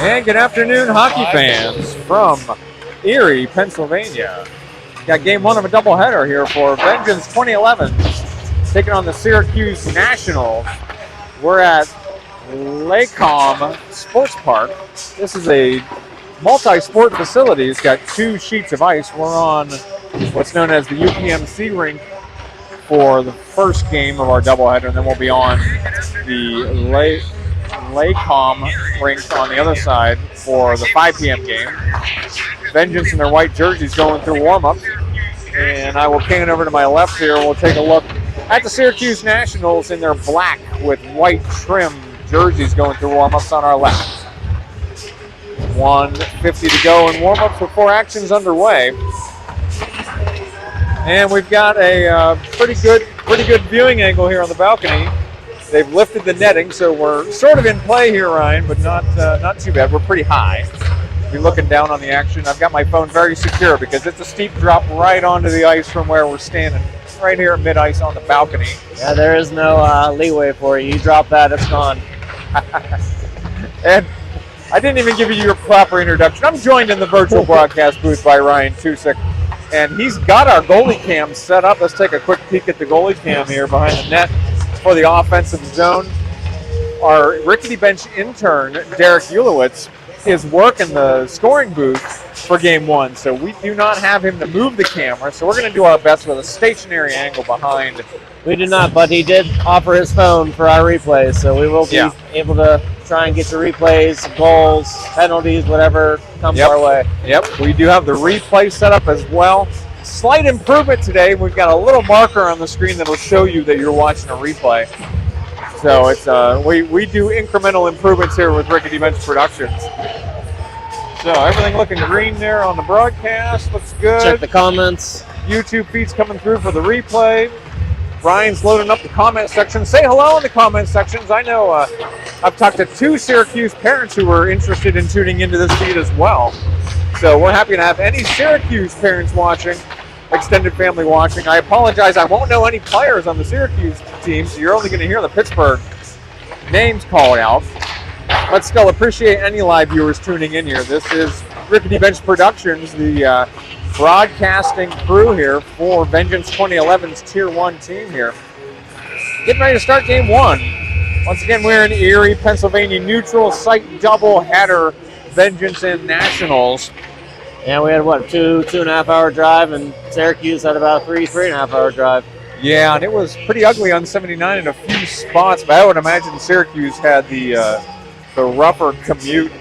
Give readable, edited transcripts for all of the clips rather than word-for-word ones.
And good afternoon, hockey fans from Erie, Pennsylvania. Got game one of a doubleheader here for Vengeance 2011 taking on the Syracuse Nationals. We're at Pregame Sports Park. This is a multi-sport facility. It's got 2 sheets of ice. We're on what's known as the UPMC rink for the first game of our doubleheader, and then we'll be on the Pregame rink on the other side for the 5 p.m. game. Vengeance in their white jerseys going through warm-ups. And I will pan it over to my left here. We'll take a look at the Syracuse Nationals in their black with white trim jerseys going through warm-ups on our left. 1:50 to go in warm-ups before action's underway. And we've got a pretty good viewing angle here on the balcony. They've lifted the netting, so we're sort of in play here, Ryan, but not too bad. We're pretty high. Be looking down on the action. I've got my phone very secure because it's a steep drop right onto the ice from where we're standing, right here at mid-ice on the balcony. Yeah, there is no leeway for you. You drop that, it's gone. And I didn't even give you your proper introduction. I'm joined in the virtual broadcast booth by Ryan Tusick, and he's got our goalie cam set up. Let's take a quick peek at the goalie cam here behind the net for the offensive zone. Our rickety bench intern, Derek Ulowitz, is working the scoring booth for game one, so we do not have him to move the camera, so we're going to do our best with a stationary angle behind. We do not, but he did offer his phone for our replays, so we will be able to try and get your replays, goals, penalties, whatever comes our way. Yep, we do have the replay set up as well. Slight improvement today. We've got a little marker on the screen that will show you that you're watching a replay. So it's we do incremental improvements here with Rickety Bench Productions. So everything looking green there on the broadcast. Looks good. Check the comments. YouTube feeds coming through for the replay. Ryan's loading up the comment section. Say hello in the comment sections. I know I've talked to 2 Syracuse parents who were interested in tuning into this feed as well. So we're happy to have any Syracuse parents watching, extended family watching. I apologize, I won't know any players on the Syracuse team, so you're only going to hear the Pittsburgh names called out. But still appreciate any live viewers tuning in here. This is Rickety Bench Productions, the broadcasting crew here for Vengeance 2011's Tier 1 team here. Getting ready to start game one. Once again, we're in Erie, Pennsylvania, neutral site doubleheader, Vengeance and Nationals. And we had, what, 2.5 hour drive, and Syracuse had about a 3.5 hour drive. Yeah, and it was pretty ugly on 79 in a few spots, but I would imagine Syracuse had the rougher commute.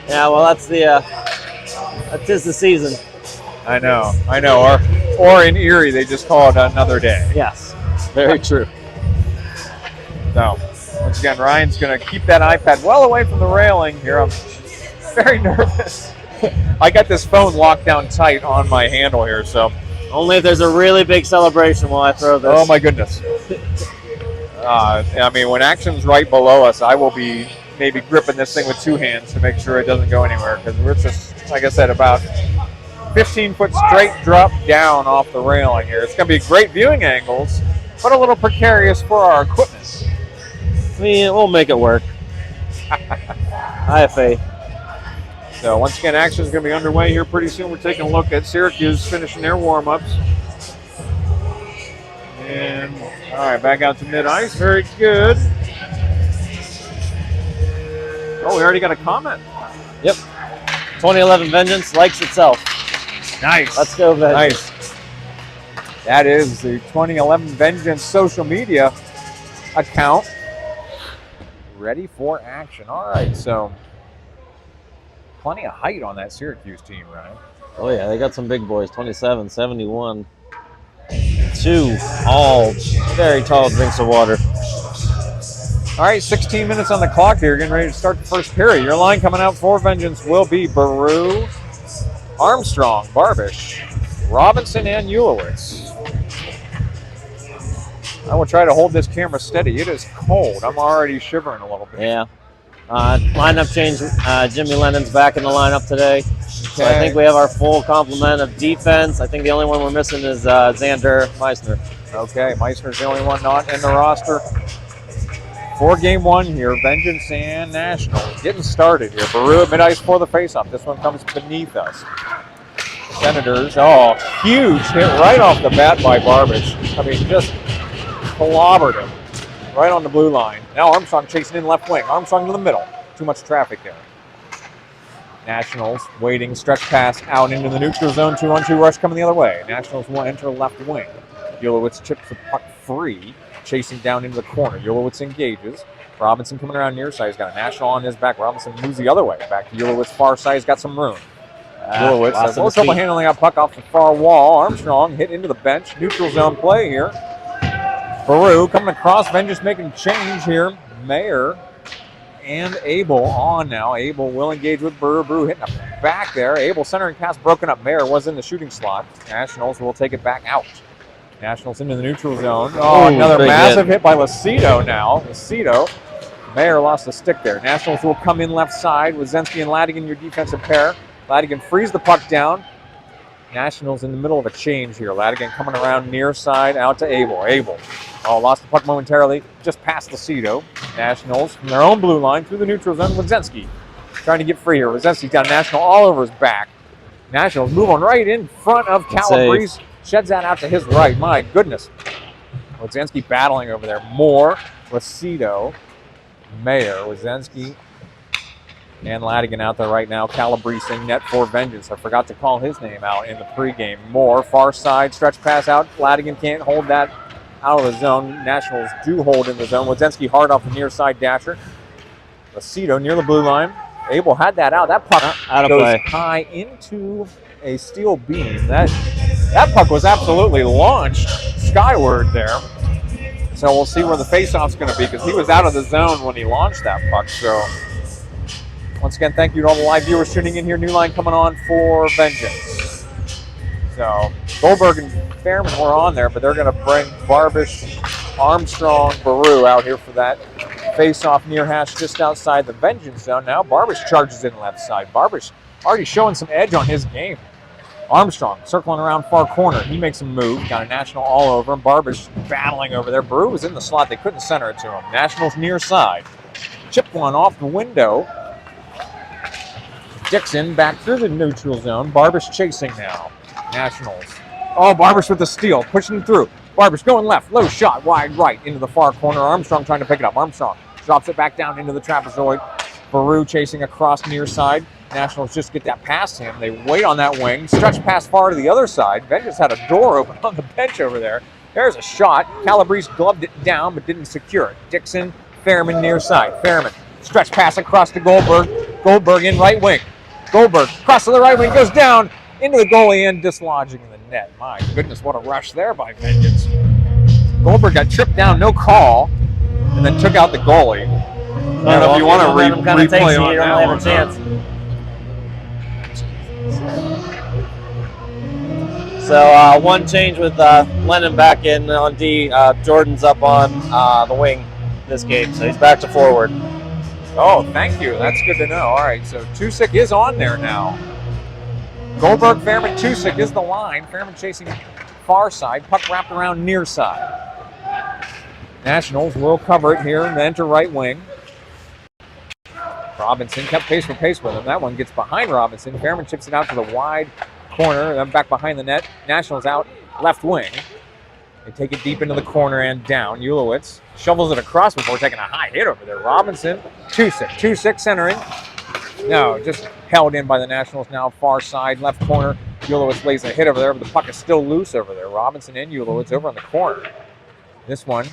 Yeah, well, that's the season. I know. Or in Erie, they just call it another day. Yes, very true. So, once again, Ryan's going to keep that iPad well away from the railing here. I'm very nervous. I got this phone locked down tight on my handle here, so. Only if there's a really big celebration will I throw this. Oh, my goodness. I mean, when action's right below us, I will be maybe gripping this thing with 2 hands to make sure it doesn't go anywhere, because we're just, like I said, about 15-foot straight drop down off the railing here. It's going to be great viewing angles, but a little precarious for our equipment. I mean, we'll make it work. I have faith. So once again, action is going to be underway here pretty soon. We're taking a look at Syracuse finishing their warm-ups. And, all right, back out to mid-ice. Very good. Oh, we already got a comment. Yep. 2011 Vengeance likes itself. Nice. Let's go, Vengeance. Nice. That is the 2011 Vengeance social media account. Ready for action. All right, so plenty of height on that Syracuse team, Ryan. Oh, yeah, they got some big boys. 27, 71. 2, all very tall drinks of water. All right, 16 minutes on the clock here. Getting ready to start the first period. Your line coming out for Vengeance will be Baru, Armstrong, Barbish, Robinson, and Ulowitz. I will try to hold this camera steady. It is cold. I'm already shivering a little bit. Yeah. Lineup change. Jimmy Lennon's back in the lineup today. Okay. So I think we have our full complement of defense. I think the only one we're missing is Xander Meissner. Okay, Meissner's the only one not in the roster for game one here. Vengeance and Nationals getting started here. Baru at mid-ice for the faceoff. This one comes beneath us. Senators, huge hit right off the bat by Barbich. I mean, just clobbered him right on the blue line. Now Armstrong chasing in left wing. Armstrong to the middle. Too much traffic there. Nationals waiting, stretch pass out into the neutral zone. 2-on-2 rush coming the other way. Nationals will enter left wing. Ulowitz chips the puck free, chasing down into the corner. Ulowitz engages. Robinson coming around near side. He's got a National on his back. Robinson moves the other way. Back to Ulowitz far side. He's got some room. Ulowitz has a little trouble handling that puck off the far wall. Armstrong hit into the bench. Neutral zone play here. Baru coming across. Vengeance making change here. Mayer and Abel on now. Abel will engage with Baru. Baru hitting a back there. Abel centering pass broken up. Mayer was in the shooting slot. Nationals will take it back out. Nationals into the neutral zone. Another massive hit by Lucido now. Lucido. Mayer lost the stick there. Nationals will come in left side with Zensky and Ladigan, your defensive pair. Ladigan frees the puck down. Nationals in the middle of a change here. Ladigan coming around near side out to Abel. Abel lost the puck momentarily, just past Lucido. Nationals from their own blue line through the neutral zone with Zensky. Trying to get free here. Zensky's got National all over his back. Nationals move on right in front of Calabrese. Sheds that out to his right. My goodness. Wozensky battling over there. Moore, Lucido, Mayer, Wozensky, and Ladigan out there right now. Calabrese net for Vengeance. I forgot to call his name out in the pregame. Moore, far side, stretch pass out. Ladigan can't hold that out of the zone. Nationals do hold in the zone. Wozensky hard off the near side dasher. Lucido near the blue line. Abel had that out. That puck out of goes play. High into a steel beam. That puck was absolutely launched skyward there. So we'll see where the faceoff's going to be because he was out of the zone when he launched that puck. So once again, thank you to all the live viewers tuning in here. New line coming on for Vengeance. So Goldberg and Fairman were on there, but they're going to bring Barbish, Armstrong, Baru out here for that face-off near hash just outside the Vengeance zone. Now Barbish charges in left side. Barbish already showing some edge on his game. Armstrong circling around far corner. He makes a move. Got a National all over him. Barbish battling over there. Baru was in the slot. They couldn't center it to him. Nationals near side. Chipped one off the window. Dixon back through the neutral zone. Barbish chasing now. Nationals. Barbish with the steal. Pushing through. Barbish going left. Low shot. Wide right into the far corner. Armstrong trying to pick it up. Armstrong drops it back down into the trapezoid. Baru chasing across near side. Nationals just get that past him. They wait on that wing. Stretch pass far to the other side. Vengeance had a door open on the bench over there. There's a shot. Calabrese gloved it down but didn't secure it. Dixon, Fairman near side. Fairman. Stretch pass across to Goldberg. Goldberg in right wing. Goldberg cross to the right wing. Goes down into the goalie and dislodging the net. My goodness, what a rush there by Vengeance. Goldberg got tripped down, no call, and then took out the goalie. If you want to replay on that one. Chance. So one change with Lennon back in on D. Jordan's up on the wing this game, so he's back to forward. Oh, thank you. That's good to know. All right, so Tusick is on there now. Goldberg, Fairman, Tusick is the line. Fairman chasing far side. Puck wrapped around near side. Nationals will cover it here and enter right wing. Robinson kept pace with him. That one gets behind Robinson. Fairman chips it out to the wide corner, then back behind the net. Nationals out left wing. They take it deep into the corner and down. Ulowitz shovels it across before taking a high hit over there. Robinson, Tusick centering. No, just held in by the Nationals now. Far side, left corner. Ulowitz lays a hit over there, but the puck is still loose over there. Robinson and Ulowitz over on the corner. This one,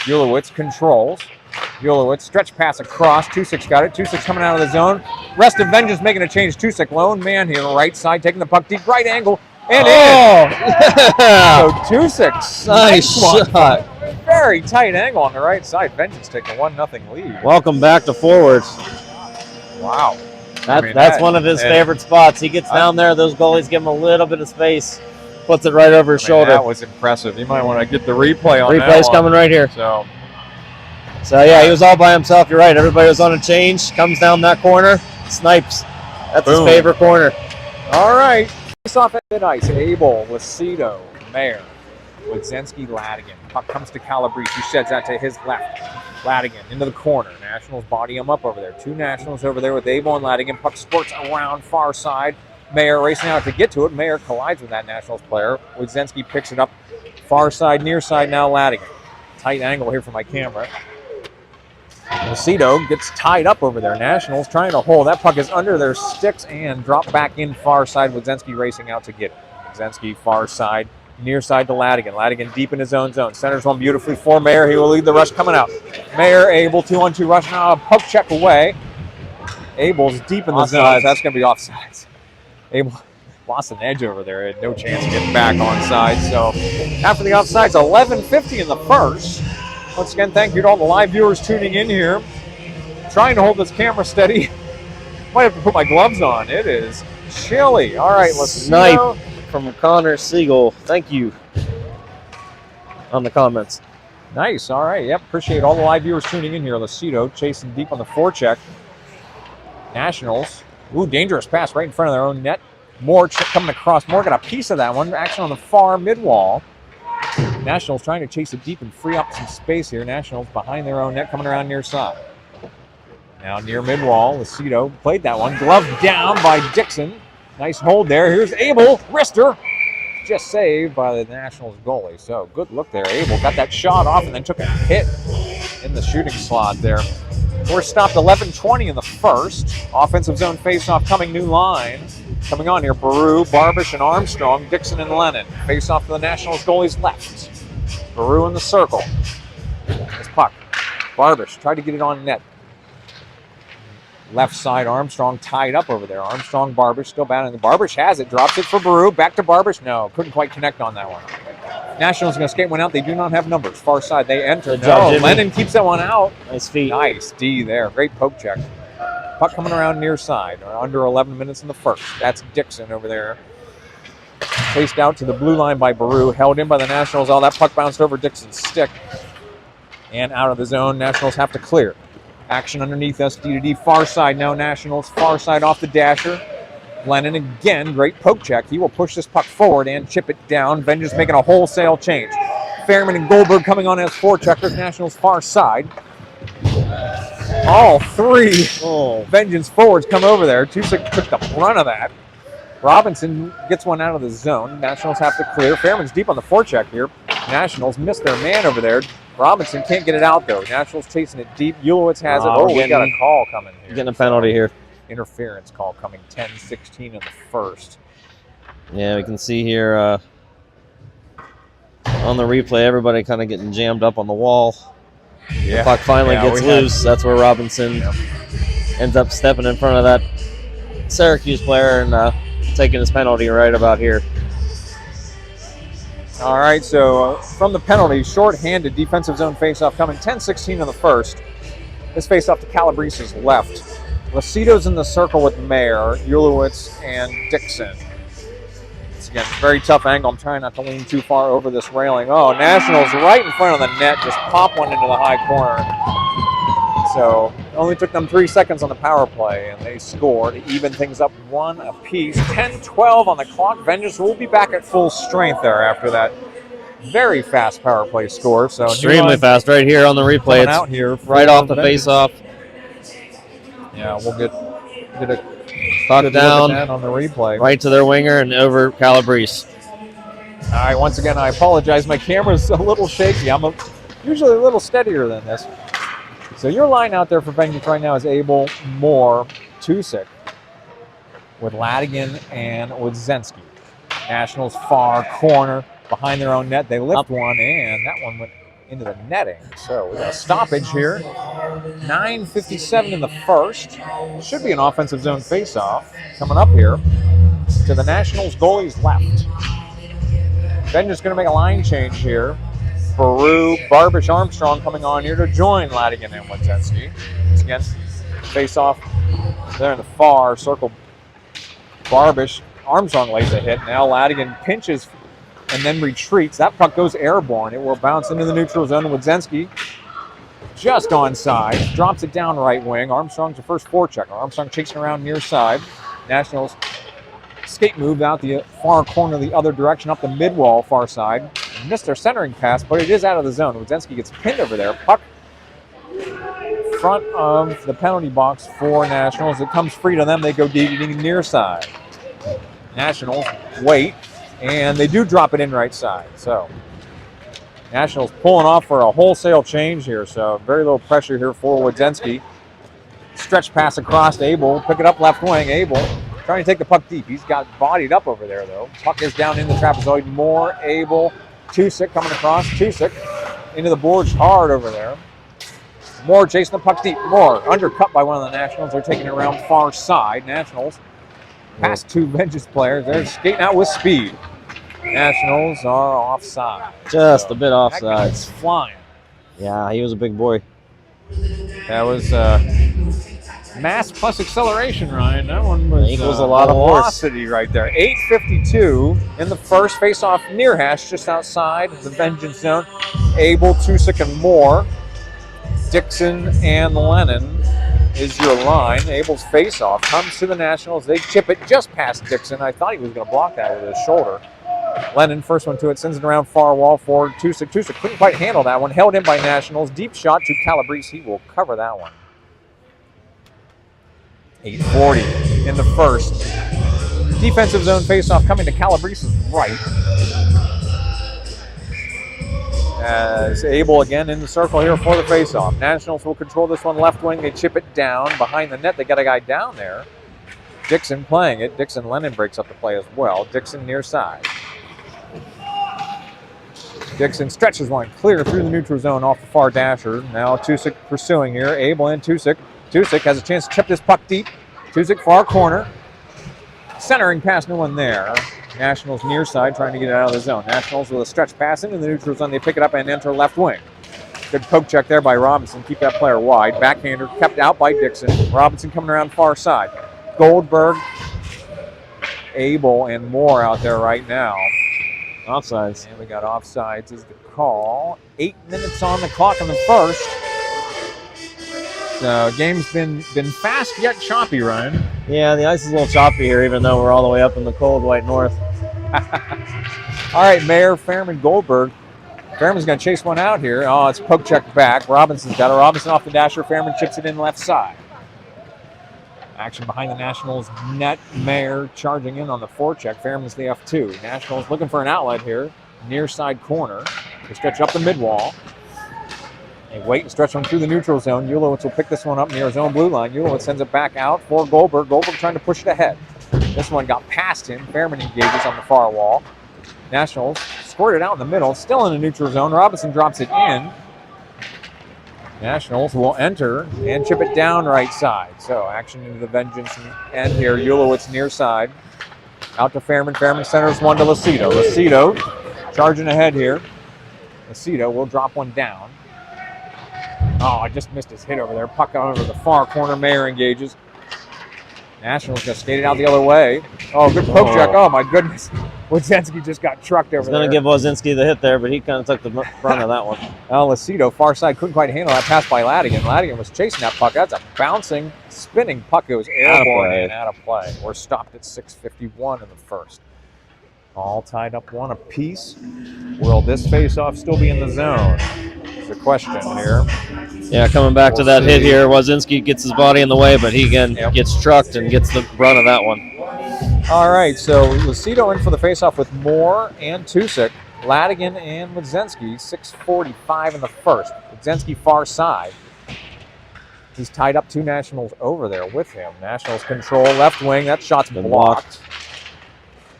Ulowitz controls. Ulowitz, stretch pass across. Tusick's got it. Tusick's coming out of the zone. Rest of Vengeance making a change. Tusick, lone man here, right side, taking the puck deep, right angle, and in. So Tusick, nice shot. Very tight angle on the right side. Vengeance taking a 1-0 lead. Welcome back to forwards. Wow. That's one of his favorite spots. He gets down there. Those goalies give him a little bit of space. Puts it right over his shoulder. That was impressive. You might want to get the replay on that. Replay's coming right here. So yeah, he was all by himself. You're right. Everybody was on a change. Comes down that corner, snipes. That's his favorite corner. All right. Face off at mid-ice. Abel, Lucido, Mayer, Wozensky, Ladigan. Puck comes to Calabrese. He sheds out to his left. Ladigan into the corner. Nationals body him up over there. Two Nationals over there with Abel and Ladigan. Puck squirts around far side. Mayer racing out to get to it. Mayer collides with that Nationals player. Wodzinski picks it up. Far side, near side now Ladigan. Tight angle here for my camera. Lucido gets tied up over there. Nationals trying to hold. That puck is under their sticks and dropped back in far side. Wodzinski racing out to get it. Wodzinski far side, near side to Ladigan. Ladigan deep in his own zone. Centers one beautifully for Mayer. He will lead the rush coming out. Mayer able 2-on-2 rush now. A poke check away. Abel's deep in the zone. That's going to be offsides. Abel lost an edge over there. Had no chance of getting back onside. So after the offsides, 11:50 in the first. Once again, thank you to all the live viewers tuning in here. Trying to hold this camera steady. Might have to put my gloves on. It is chilly. All right, let's snipe from Connor Siegel. Thank you on the comments. Nice. All right. Yep. Appreciate all the live viewers tuning in here. Lucido chasing deep on the forecheck. Nationals. Ooh, dangerous pass right in front of their own net. Moore coming across. Moore got a piece of that one. Action on the far mid-wall. Nationals trying to chase it deep and free up some space here. Nationals behind their own net, coming around near side. Now near mid-wall, Lucido played that one. Gloved down by Dixon. Nice hold there. Here's Abel. Wrister. Just saved by the Nationals goalie. So good look there. Abel got that shot off and then took a hit in the shooting slot there. We're stopped 11:20 in the first. Offensive zone faceoff coming, new line. Coming on here, Baru, Barbish, and Armstrong, Dixon and Lennon. Face off to the Nationals goalie's left. Baru in the circle. This puck. Barbish tried to get it on net. Left side, Armstrong tied up over there. Armstrong, Barbish still battling. Barbish has it, drops it for Baru. Back to Barbish. No, couldn't quite connect on that one. Nationals going to skate one out. They do not have numbers. Far side, they enter. No, Lennon keeps that one out. Nice feet. Nice D there. Great poke check. Puck coming around near side. Under 11 minutes in the first. That's Dixon over there. Chased out to the blue line by Baru. Held in by the Nationals. All that puck bounced over Dixon's stick. And out of the zone. Nationals have to clear. Action underneath us. D to D. Far side now. Nationals. Far side off the dasher. Lennon again. Great poke check. He will push this puck forward and chip it down. Vengeance making a wholesale change. Fairman and Goldberg coming on as forecheckers. Nationals far side. All three Vengeance forwards come over there. Tusick took the brunt of that. Robinson gets one out of the zone. Nationals have to clear. Fairman's deep on the forecheck here. Nationals missed their man over there. Robinson can't get it out, though. Nationals chasing it deep. Ulowitz has it. We got a call coming here. Getting a penalty here. Interference call coming 10-16 in the first. Yeah, we can see here on the replay, everybody kind of getting jammed up on the wall. Yeah. The puck finally gets loose. That's where Robinson ends up stepping in front of that Syracuse player and taking his penalty right about here. All right, so from the penalty, short-handed defensive zone faceoff coming 10-16 in the first. This faceoff to Calabrese's left. Lucido's in the circle with Mayer, Ulowitz, and Dixon. It's again very tough angle. I'm trying not to lean too far over this railing. Oh, Nationals right in front of the net, just pop one into the high corner. So it only took them 3 seconds on the power play, and they scored to even things up 1 apiece. 10-12 on the clock. Vengeance will be back at full strength there after that very fast power play score. So extremely fast right here on the replay. It's out here right off the face-off. Yeah, we'll get a puck down on the replay. Right to their winger and over Calabrese. All right, once again, I apologize. My camera's a little shaky. I'm usually a little steadier than this. So your line out there for Vengeance right now is Abel, Moore, Tusick, with Ladigan and Wodzinski. Nationals far corner behind their own net. They lift one, and that one went into the netting. So we got a stoppage here. 9:57 in the first. Should be an offensive zone faceoff coming up here to the Nationals goalie's left. Vengeance going to make a line change here. Baru, Barbish, Armstrong coming on here to join Ladigan and Wodzinski. Once again, face-off there in the far circle. Barbish, Armstrong lays a hit. Now Ladigan pinches and then retreats. That puck goes airborne. It will bounce into the neutral zone. Wodzinski just onside. Drops it down right wing. Armstrong's the first forechecker. Armstrong chasing around near side. Nationals skate move out the far corner the other direction up the mid-wall far side. missed their centering pass, but it is out of the zone. Wodzinski gets pinned over there. Puck front of the penalty box for Nationals. It comes free to them. They go deep near side. Nationals wait, and they do drop it in right side. So Nationals pulling off for a wholesale change here. So very little pressure here for Wodzinski. Stretch pass across to Abel. Pick it up left wing. Abel trying to take the puck deep. He's got bodied up over there, though. Puck is down in the trapezoid. Moore, Abel, Tusick coming across. Tusick into the boards hard over there. Moore chasing the puck deep. Moore undercut by one of the Nationals. They're taking it around far side. Nationals past two Vengeance players. They're skating out with speed. Nationals are offside. Just a bit offside. It's flying. Yeah, he was a big boy. That was mass plus acceleration, Ryan. That one was equals a lot of velocity right there. 8:52 in the first. Face-off near hash, just outside the Vengeance zone. Abel, Tusick, and Moore. Dixon and Lennon is your line. Abel's face-off comes to the Nationals. They chip it just past Dixon. I thought he was going to block that with his shoulder. Lennon, first one to it, sends it around far wall for Tusick. Tusick couldn't quite handle that one. Held in by Nationals. Deep shot to Calabrese. He will cover that one. 8:40 in the first. Defensive zone face-off coming to Calabrese's right. As Abel again in the circle here for the face-off. Nationals will control this one left wing. They chip it down behind the net. They got a guy down there. Dixon playing it. Dixon Lennon breaks up the play as well. Dixon near side. Dixon stretches one clear through the neutral zone off the far dasher. Now Tusick pursuing here. Abel and Tusick. Tusick has a chance to chip this puck deep. Tusick far corner. Centering pass, no one there. Nationals near side trying to get it out of the zone. Nationals with a stretch pass into the neutral zone. They pick it up and enter left wing. Good poke check there by Robinson. Keep that player wide. Backhander kept out by Dixon. Robinson coming around far side. Goldberg, Abel, and Moore out there right now. Offsides. And we got offsides is the call. 8 minutes on the clock in the first. So game's been fast yet choppy, Ryan. Yeah, the ice is a little choppy here, even though we're all the way up in the cold white north. All right, Mayer, Fairman, Goldberg. Fairman's going to chase one out here. Oh, it's poke check back. Robinson's got it. Robinson off the dasher. Fairman chips it in left side. Action behind the Nationals net. Mayer charging in on the forecheck. Fairman's the F2. Nationals looking for an outlet here. Near side corner. They stretch up the mid wall. They wait and stretch one through the neutral zone. Ulowitz will pick this one up near his own blue line. Ulowitz sends it back out for Goldberg. Goldberg trying to push it ahead. This one got past him. Fairman engages on the far wall. Nationals squirted out in the middle. Still in the neutral zone. Robinson drops it in. Nationals will enter and chip it down right side. So action into the Vengeance end here. Ulowitz near side. Out to Fairman. Fairman centers one to Lucido. Lucido charging ahead here. Lucido will drop one down. Oh, I just missed his hit over there. Puck out over the far corner. Mayer engages. Nationals just skated out the other way. Oh, good poke check. Oh, my goodness. Wodzinski just got trucked over there. He's going to give Wodzinski the hit there, but he kind of took the front of that one. Lucido, far side, couldn't quite handle that pass by Ladigan. Ladigan was chasing that puck. That's a bouncing, spinning puck. It was airborne and out of play. We're stopped at 6:51 in the first. All tied up one apiece. Will this face-off still be in the zone? Is the question here. Yeah, coming back to that hit here, Wodzinski gets his body in the way, but he again gets trucked and gets the brunt of that one. All right, so Lucido in for the face-off with Moore and Tusick. Ladigan and Wodzinski, 6:45 in the first. Wodzinski far side. He's tied up two Nationals over there with him. Nationals control left wing. That shot's been blocked.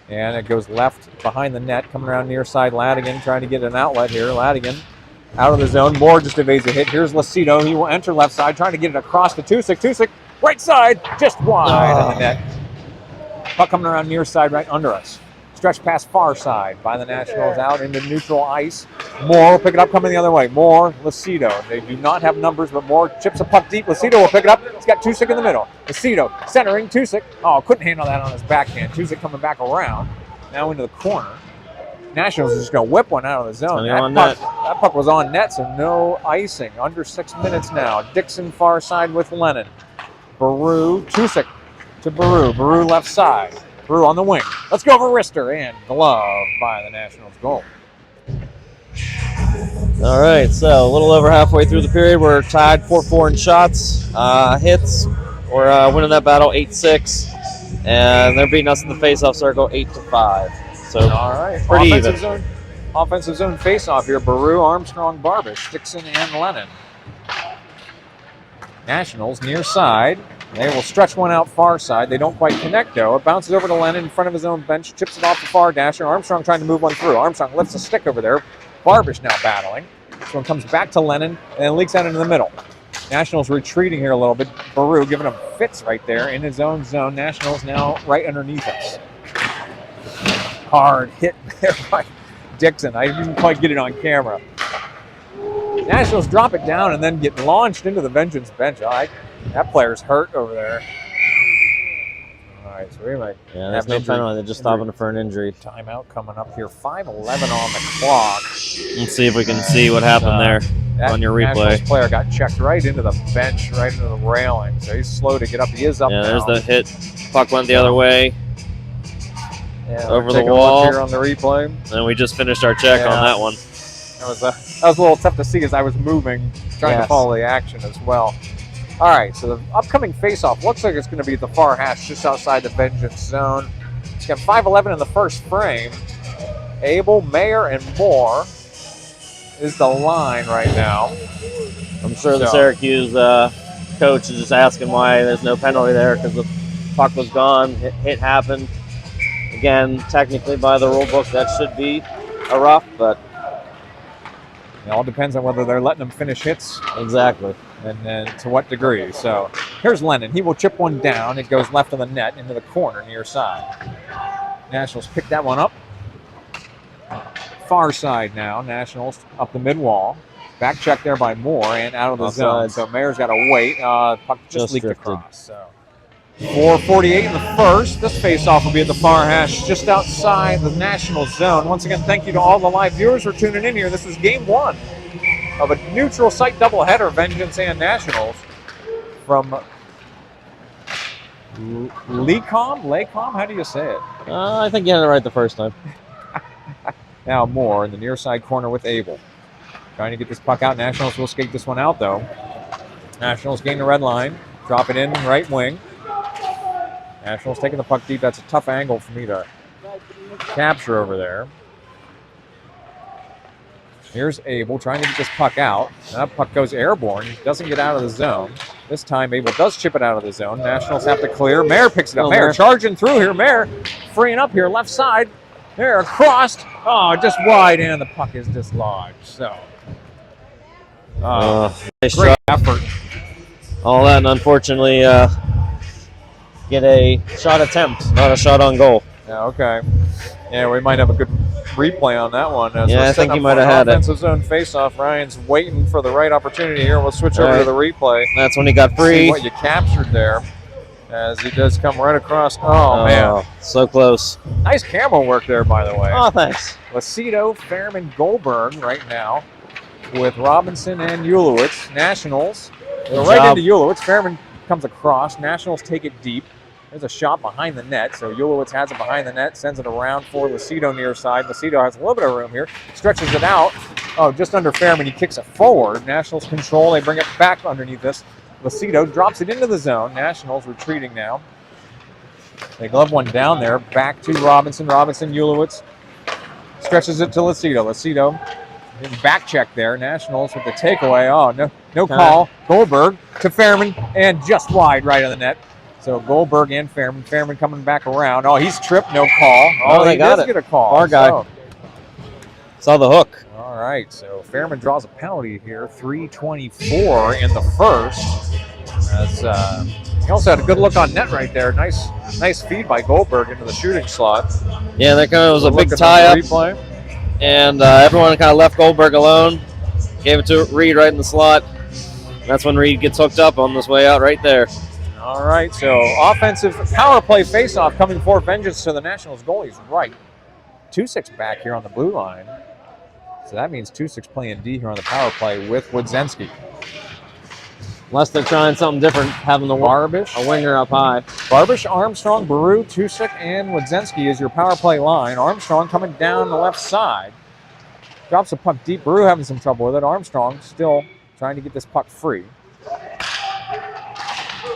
And it goes left behind the net, coming around near side. Ladigan trying to get an outlet here. Ladigan out of the zone. Moore just evades a hit. Here's Lucido. He will enter left side, trying to get it across to Tusick. Tusick, right side, just wide in the net. Puck coming around near side right under us. Stretch pass far side by the Nationals out into neutral ice. Moore will pick it up coming the other way. Moore, Lucido. They do not have numbers, but Moore chips a puck deep. Lucido will pick it up. He's got Tusick in the middle. Lucido centering Tusick. Oh, couldn't handle that on his backhand. Tusick coming back around. Now into the corner. Nationals is just going to whip one out of the zone. That puck was on net, so no icing. Under 6 minutes now. Dixon far side with Lennon. Baru, Tusick to Baru. Baru left side. Baru on the wing. Let's go over wrister and glove by the Nationals goal. All right, so a little over halfway through the period. We're tied 4-4 in shots, hits. We're winning that battle 8-6, and they're beating us in the face-off circle 8-5. So all right, pretty even. Offensive zone face-off here. Baru, Armstrong, Barbish, Dixon, and Lennon. Nationals near side. They will stretch one out far side. They don't quite connect, though. It bounces over to Lennon in front of his own bench, chips it off the far dasher. Armstrong trying to move one through. Armstrong lifts a stick over there. Barbish now battling. This one comes back to Lennon and leaks out into the middle. Nationals retreating here a little bit. Baru giving him fits right there in his own zone. Nationals now right underneath us. Hard hit there by Dixon. I didn't quite get it on camera. Nationals drop it down and then get launched into the Vengeance bench. That player's hurt over there. All right, so we might there's no penalty. They're just stopping for an injury. Timeout coming up here. 5:11 on the clock. Let's see if we can see what happened there on your replay. Nationals player got checked right into the bench, right into the railing. So he's slow to get up. He is up now. There's the hit. Puck went the other way. Yeah, over the wall. Here on the replay. And we just finished our check on that one. That was a little tough to see as I was moving, trying to follow the action as well. All right, so the upcoming face-off looks like it's going to be at the far hash just outside the Vengeance zone. It's got 5:11 in the first frame. Abel, Mayer, and Moore is the line right now. I'm sure the Syracuse coach is just asking why there's no penalty there because the puck was gone. Hit happened. Again, technically by the rule book, that should be a rough, but it all depends on whether they're letting them finish hits. Exactly. And then to what degree. So here's Lennon. He will chip one down. It goes left of the net into the corner near side. Nationals pick that one up. Far side now. Nationals up the mid wall. Back check there by Moore and out of the zone. So Mayer's got to wait. Puck just leaked across. So 4:48 in the first. This face-off will be at the far hash just outside the National zone. Once again, thank you to all the live viewers for tuning in here. This is game one of a neutral site doubleheader, Vengeance and Nationals, from Laycom? How do you say it? I think you had it right the first time. Now Moore in the near side corner with Abel. Trying to get this puck out. Nationals will skate this one out, though. Nationals gain the red line. Drop it in right wing. Nationals taking the puck deep. That's a tough angle for me to capture over there. Here's Abel trying to get this puck out. That puck goes airborne. Doesn't get out of the zone. This time Abel does chip it out of the zone. Nationals have to clear. Mayer picks it up. Mayer charging through here. Mayer freeing up here. Left side. Mayer crossed. Oh, just wide, and the puck is dislodged. So, nice great effort. All that, and unfortunately, get a shot attempt, not a shot on goal. Yeah, okay. Yeah, we might have a good replay on that one. I think you might have had it. Offensive zone face-off. Ryan's waiting for the right opportunity here. We'll switch over to the replay. That's when he got free. See what you captured there, as he does come right across. Oh, man. So close. Nice camera work there, by the way. Oh, thanks. Lacido, Fairman, Goldberg right now with Robinson and Ulowitz. Nationals. They're right into Ulowitz. Fairman comes across. Nationals take it deep. There's a shot behind the net, so Ulowitz has it behind the net, sends it around for Lacido near side. Lacido has a little bit of room here, stretches it out. Oh, just under Fairman, he kicks it forward. Nationals control, they bring it back underneath this. Lacido drops it into the zone. Nationals retreating now. They glove one down there, back to Robinson. Robinson, Ulowitz stretches it to Lacido. Lacido, back check there. Nationals with the takeaway. Oh, no call. Goldberg to Fairman, and just wide right of the net. So Goldberg and Fairman. Fairman coming back around. Oh, he's tripped. No call. Oh, they got it. Get a call. Our guy saw the hook. All right. So Fairman draws a penalty here. 3:24 in the first. As he also had a good look on net right there. Nice feed by Goldberg into the shooting slot. Yeah, that kind of was a big tie-up. And everyone kind of left Goldberg alone. Gave it to Reed right in the slot. That's when Reed gets hooked up on this way out right there. All right, so offensive power play faceoff coming for Vengeance to the Nationals goalie's right. 2-6 back here on the blue line. So that means 2-6 playing D here on the power play with Wodzenski. Unless they're trying something different, having the Barbish, a winger up high. Barbish, Armstrong, Baru, Tusik, and Wodzenski is your power play line. Armstrong coming down the left side. Drops the puck deep. Brew having some trouble with it. Armstrong still trying to get this puck free.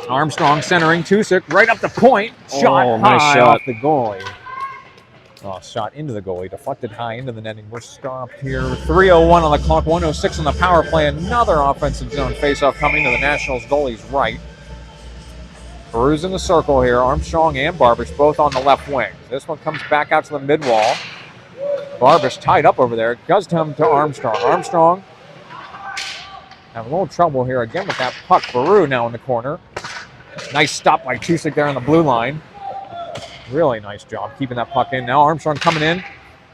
Armstrong centering. Tusick right up the point. Shot nice high shot. off the goalie. Oh, shot into the goalie. Deflected high into the netting. We're stopped here. 3:01 on the clock. 1:06 on the power play. Another offensive zone faceoff coming to the Nationals goalie's right. Brew's in the circle here. Armstrong and Barbish both on the left wing. This one comes back out to the mid wall. Barbish tied up over there. It does come to Armstrong. Armstrong having a little trouble here again with that puck. Brew now in the corner. Nice stop by Tusick there on the blue line. Really nice job keeping that puck in. Now Armstrong coming in.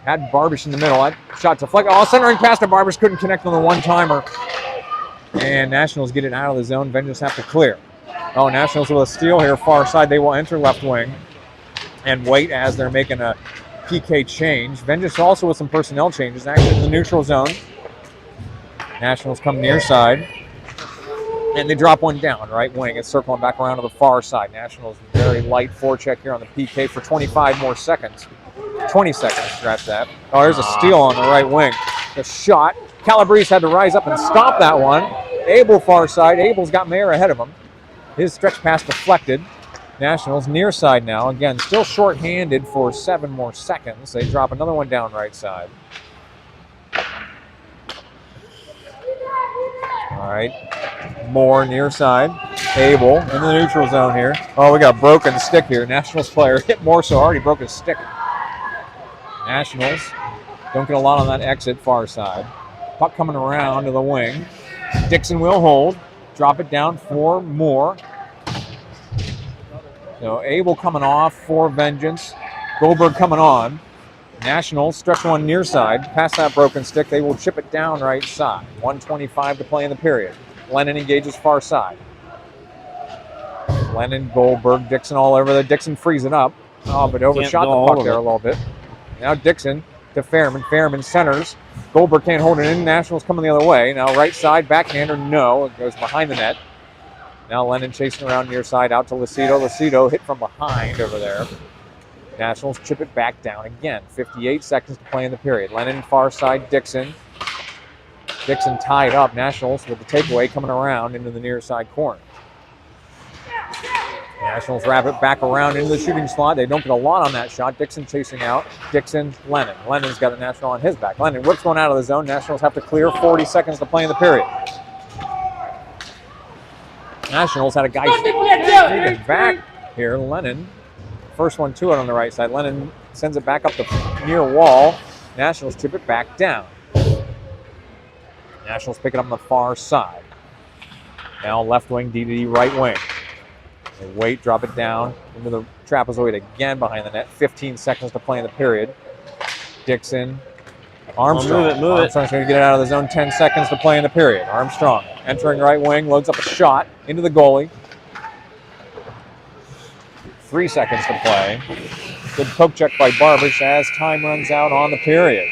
Had Barbish in the middle. That shot deflected. Oh, centering pass to Barbish. Couldn't connect on the one-timer. And Nationals get it out of the zone. Vengeance have to clear. Oh, Nationals with a steal here, far side. They will enter left wing and wait as they're making a PK change. Vengeance also with some personnel changes. Actually in the neutral zone. Nationals come near side. And they drop one down, right wing. It's circling back around to the far side. Nationals very light forecheck here on the PK for 25 more seconds. 20 seconds, scratch that. Oh, there's a steal on the right wing. The shot. Calabrese had to rise up and stop that one. Abel far side. Abel's got Mayer ahead of him. His stretch pass deflected. Nationals near side now. Again, still short-handed for 7 more seconds. They drop another one down right side. All right. Moore near side. Abel in the neutral zone here. Oh, we got a broken stick here. Nationals player hit Moore so hard he broke his stick. Nationals don't get a lot on that exit far side. Puck coming around to the wing. Dixon will hold. Drop it down for Moore. So Abel coming off for Vengeance. Goldberg coming on. Nationals stretch one near side. Past that broken stick, they will chip it down right side. 1:25 to play in the period. Lennon engages far side. Lennon, Goldberg, Dixon all over there. Dixon frees it up. Oh, but overshot the puck there a little bit. Now Dixon to Fairman. Fairman centers. Goldberg can't hold it in. Nationals coming the other way. Now right side, backhander, no. It goes behind the net. Now Lennon chasing around near side out to Lucido. Lucido hit from behind over there. Nationals chip it back down again. 58 seconds to play in the period. Lennon far side, Dixon. Dixon tied up. Nationals with the takeaway coming around into the near side corner. Nationals wrap it back around into the shooting slot. They don't get a lot on that shot. Dixon chasing out. Dixon, Lennon. Lennon's got a National on his back. Lennon whips one out of the zone. Nationals have to clear. 40 seconds to play in the period. Nationals had a guy taken back here. Lennon. First one to it on the right side. Lennon sends it back up the near wall. Nationals chip it back down. Nationals pick it up on the far side. Now left wing, D right wing. They wait, drop it down into the trapezoid again behind the net. 15 seconds to play in the period. Dixon. Armstrong. Move it. Armstrong's going to get it out of the zone. 10 seconds to play in the period. Armstrong entering right wing, loads up a shot into the goalie. 3 seconds to play. Good poke check by Barbish as time runs out on the period.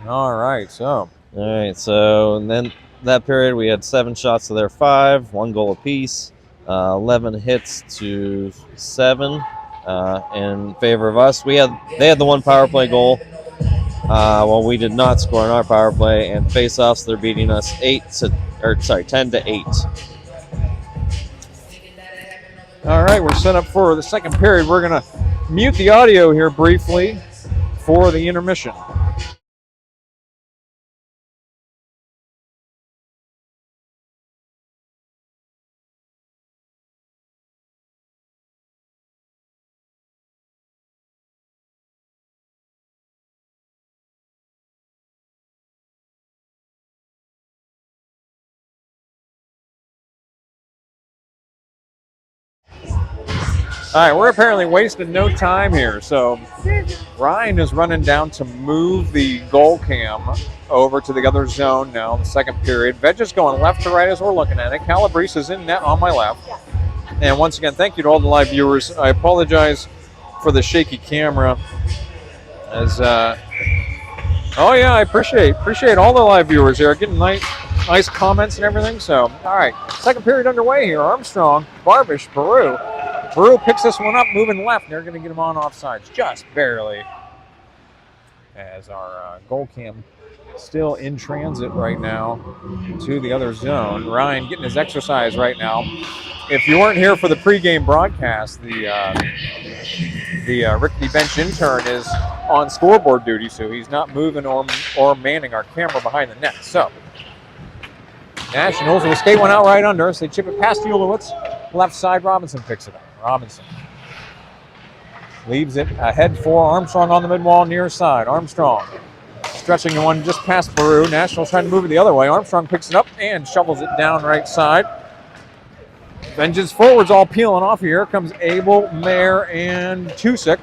All right, so and then that period we had 7 shots to their 5, 1 goal apiece, 11 hits to 7 in favor of us. They had the 1 power play goal. Well, we did not score on our power play, and face-offs they're beating us 10 to 8. All right, we're set up for the second period. We're going to mute the audio here briefly for the intermission. All right, we're apparently wasting no time here. So Ryan is running down to move the goal cam over to the other zone now in the second period. Veg is going left to right as we're looking at it. Calabrese is in net on my left. And once again, thank you to all the live viewers. I apologize for the shaky camera. As oh yeah, I appreciate all the live viewers here. Getting nice comments and everything. So all right, second period underway here. Armstrong, Barbish, Baru. Brew picks this one up, moving left. They're going to get him on offsides, just barely. as our goal cam still in transit right now to the other zone. Ryan getting his exercise right now. If you weren't here for the pregame broadcast, the rickety bench intern is on scoreboard duty, so he's not moving or manning our camera behind the net. So Nationals will skate one out right under us. They chip it past Ulowitz. Left side, Robinson picks it up. Robinson leaves it ahead for Armstrong on the mid-wall near side. Armstrong stretching the one just past Baru. Nationals trying to move it the other way. Armstrong picks it up and shovels it down right side. Vengeance forwards all peeling off here. Comes Abel, Mayer, and Tusick.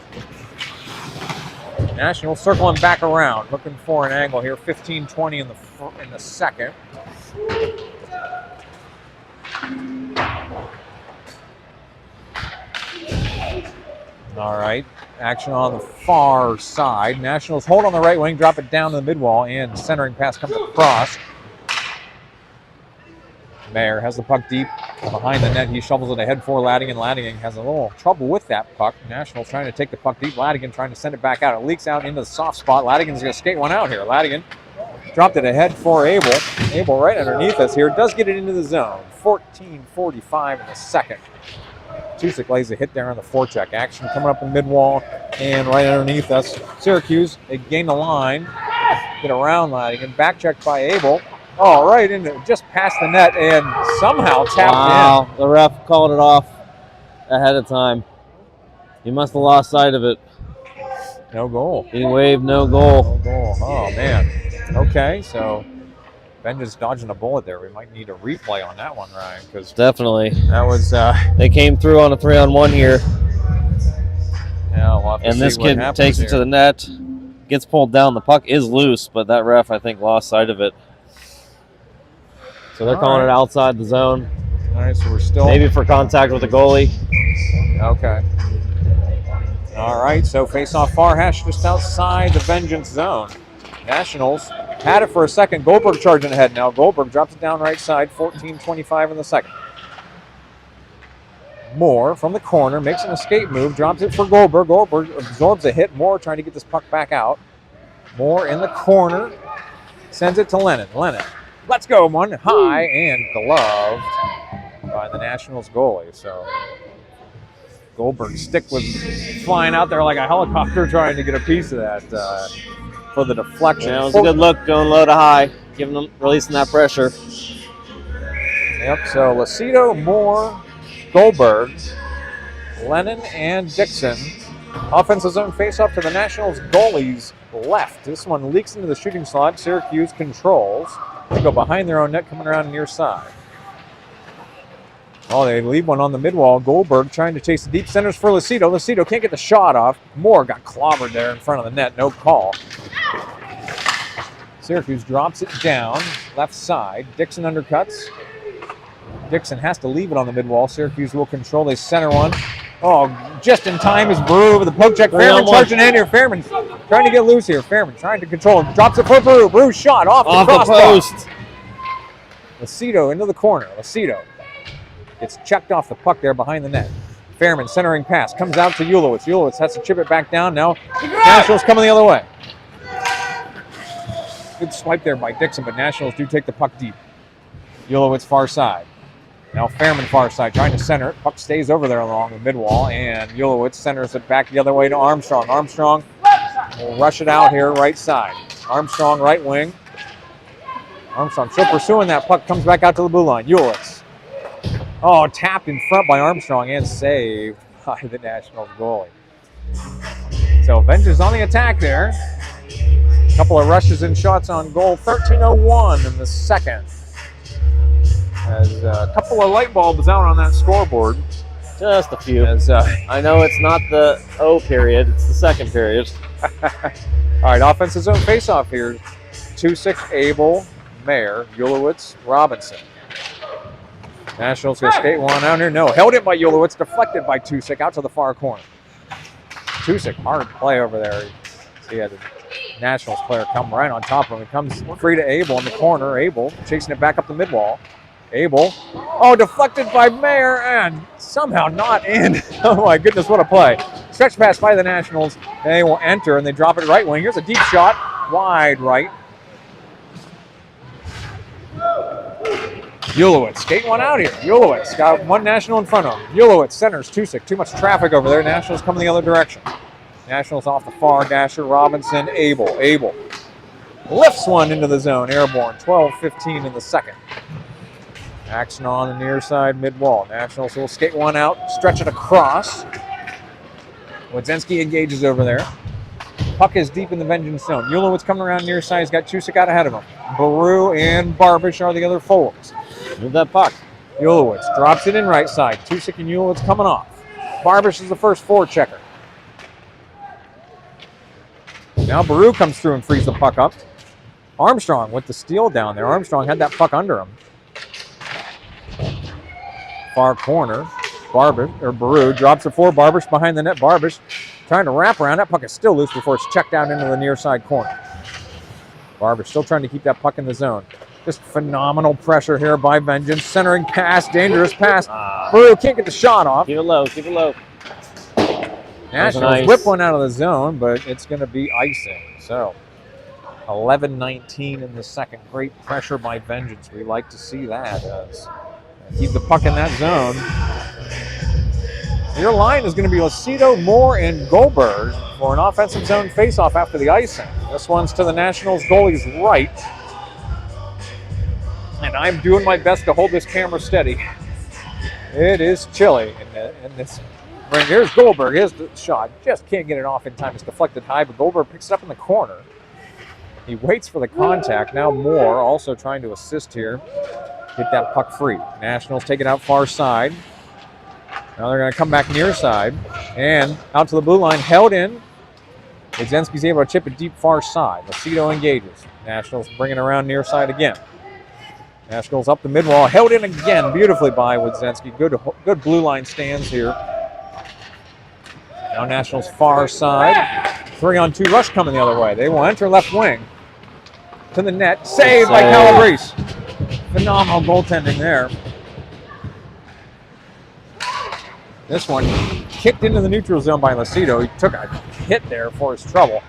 Nationals circling back around, looking for an angle here. 15-20 in the second. All right, action on the far side. Nationals hold on the right wing, drop it down to the mid-wall, and centering pass comes across. Mayer has the puck deep behind the net. He shovels it ahead for Ladigan. Ladigan has a little trouble with that puck. Nationals trying to take the puck deep. Ladigan trying to send it back out. It leaks out into the soft spot. Ladigan's going to skate one out here. Ladigan dropped it ahead for Abel. Abel right underneath us here. Does get it into the zone. 14:45 in the second. Tusick lays a hit there on the forecheck. Action coming up in mid-wall and right underneath us. Syracuse, they gain the line. Get around Ladigan. Back checked by Abel. Oh, right into just past the net and somehow tapped in. Wow, the ref called it off ahead of time. He must have lost sight of it. No goal. He waved no goal. No goal. Oh, man. Okay, so Vengeance dodging a bullet there. We might need a replay on that one, Ryan, because Definitely. that was They came through on a 3-on-1 here. Yeah, we'll have to And see this what kid happens takes here. it to the net, gets pulled down. The puck is loose, but that ref, I think, lost sight of it. So they're All calling right. it outside the zone. All right, so we're still Maybe for contact with the goalie. okay. All right, so face-off far hash just outside the Vengeance zone. Nationals had it for a second. Goldberg charging ahead now. Goldberg drops it down right side. 14:25 in the second. Moore from the corner makes an escape move, drops it for Goldberg. Goldberg absorbs a hit. Moore trying to get this puck back out. Moore in the corner sends it to Lennon. Lennon, let's go, one high and gloved by the Nationals goalie. So Goldberg's stick was flying out there like a helicopter trying to get a piece of that for the deflection. Yeah, it was a good look going low to high, giving them, releasing that pressure. Yep, so Lucido, Moore, Goldberg, Lennon, and Dixon. Offensive zone face-off to the Nationals goalie's left. This one leaks into the shooting slot. Syracuse controls. They go behind their own net, coming around near side. Oh, they leave one on the mid-wall. Goldberg trying to chase the deep centers for Lucido. Lucido can't get the shot off. Moore got clobbered there in front of the net. No call. Syracuse drops it down, left side. Dixon undercuts. Dixon has to leave it on the mid-wall. Syracuse will control. They center one. Oh, just in time is Baru with a poke check. Fairman charging in here. Fairman trying to get loose here. Fairman trying to control him. Drops it for Baru. Baru shot off the crossbar. Post. Lucido into the corner. Lucido gets checked off the puck there behind the net. Fairman centering pass. Comes out to Ulowitz. Ulowitz has to chip it back down. Now Nationals coming the other way. Good swipe there by Dixon, but Nationals do take the puck deep. Ulowitz far side. Now Fairman far side trying to center it. Puck stays over there along the mid-wall, and Ulowitz centers it back the other way to Armstrong. Armstrong will rush it out here right side. Armstrong right wing. Armstrong still pursuing that puck. Comes back out to the blue line. Ulowitz. Oh, tapped in front by Armstrong and saved by the Nationals goalie. So Vengeance on the attack there. A couple of rushes and shots on goal. 13:01 in the second. As a couple of light bulbs out on that scoreboard. Just a few. As, I know it's not the O period, it's the second period. all right, offensive zone face-off here. 2-6, Abel, Mayer, Ulowitz, Robinson. Nationals going to skate one out here. No, held it by Ulowitz, deflected by Tusick out to the far corner. Tusick, hard play over there. He had the Nationals player come right on top of him. He comes free to Abel in the corner. Abel chasing it back up the mid-wall. Abel, oh, deflected by Mayer and somehow not in. Oh my goodness, what a play. Stretch pass by the Nationals. They will enter, and they drop it right wing. Here's a deep shot, wide right. Ulowitz skating one out here. Ulowitz got one National in front of him. Ulowitz centers Tusick. Too much traffic over there. Nationals coming the other direction. Nationals off the far dasher. Robinson, Abel. Abel lifts one into the zone. Airborne. 12-15 in the second. Action on the near side mid-wall. Nationals will skate one out. Stretch it across. Wodzinski engages over there. Puck is deep in the Vengeance zone. Ulowitz coming around near side. He's got Tusick out ahead of him. Baru and Barbish are the other forwards. Move that puck. Ulowitz drops it in right side. Tusick and Ulowitz coming off. Barbish is the first forward checker. Now Baru comes through and frees the puck up. Armstrong with the steal down there. Armstrong had that puck under him. Far corner. Baru drops it for Barbish behind the net. Barbish trying to wrap around. That puck is still loose before it's checked out into the near side corner. Barbish still trying to keep that puck in the zone. Just phenomenal pressure here by Vengeance. Centering pass, dangerous pass. Baru can't get the shot off. Keep it low, keep it low. Nationals whip one out of the zone, but it's going to be icing. So 11-19 in the second. Great pressure by Vengeance. We like to see that. Keep the puck in that zone. Your line is going to be Lucido, Moore, and Goldberg for an offensive zone faceoff after the icing. This one's to the Nationals goalie's right. And I'm doing my best to hold this camera steady. It is chilly in this ring. Here's Goldberg. Here's the shot. Just can't get it off in time. It's deflected high, but Goldberg picks it up in the corner. He waits for the contact. Now Moore also trying to assist here. Get that puck free. Nationals take it out far side. Now they're going to come back near side. And out to the blue line. Held in. Wodzinski's able to chip it deep far side. Lucido engages. Nationals bring it around near side again. Nationals up the mid-wall. Held in again beautifully by Wodzinski. Good blue line stands here. Now Nationals far side. 3-on-2 rush coming the other way. They will enter left wing. To the net. Saved by Calabrese. Phenomenal goaltending there. This one kicked into the neutral zone by Lucido. He took a hit there for his trouble.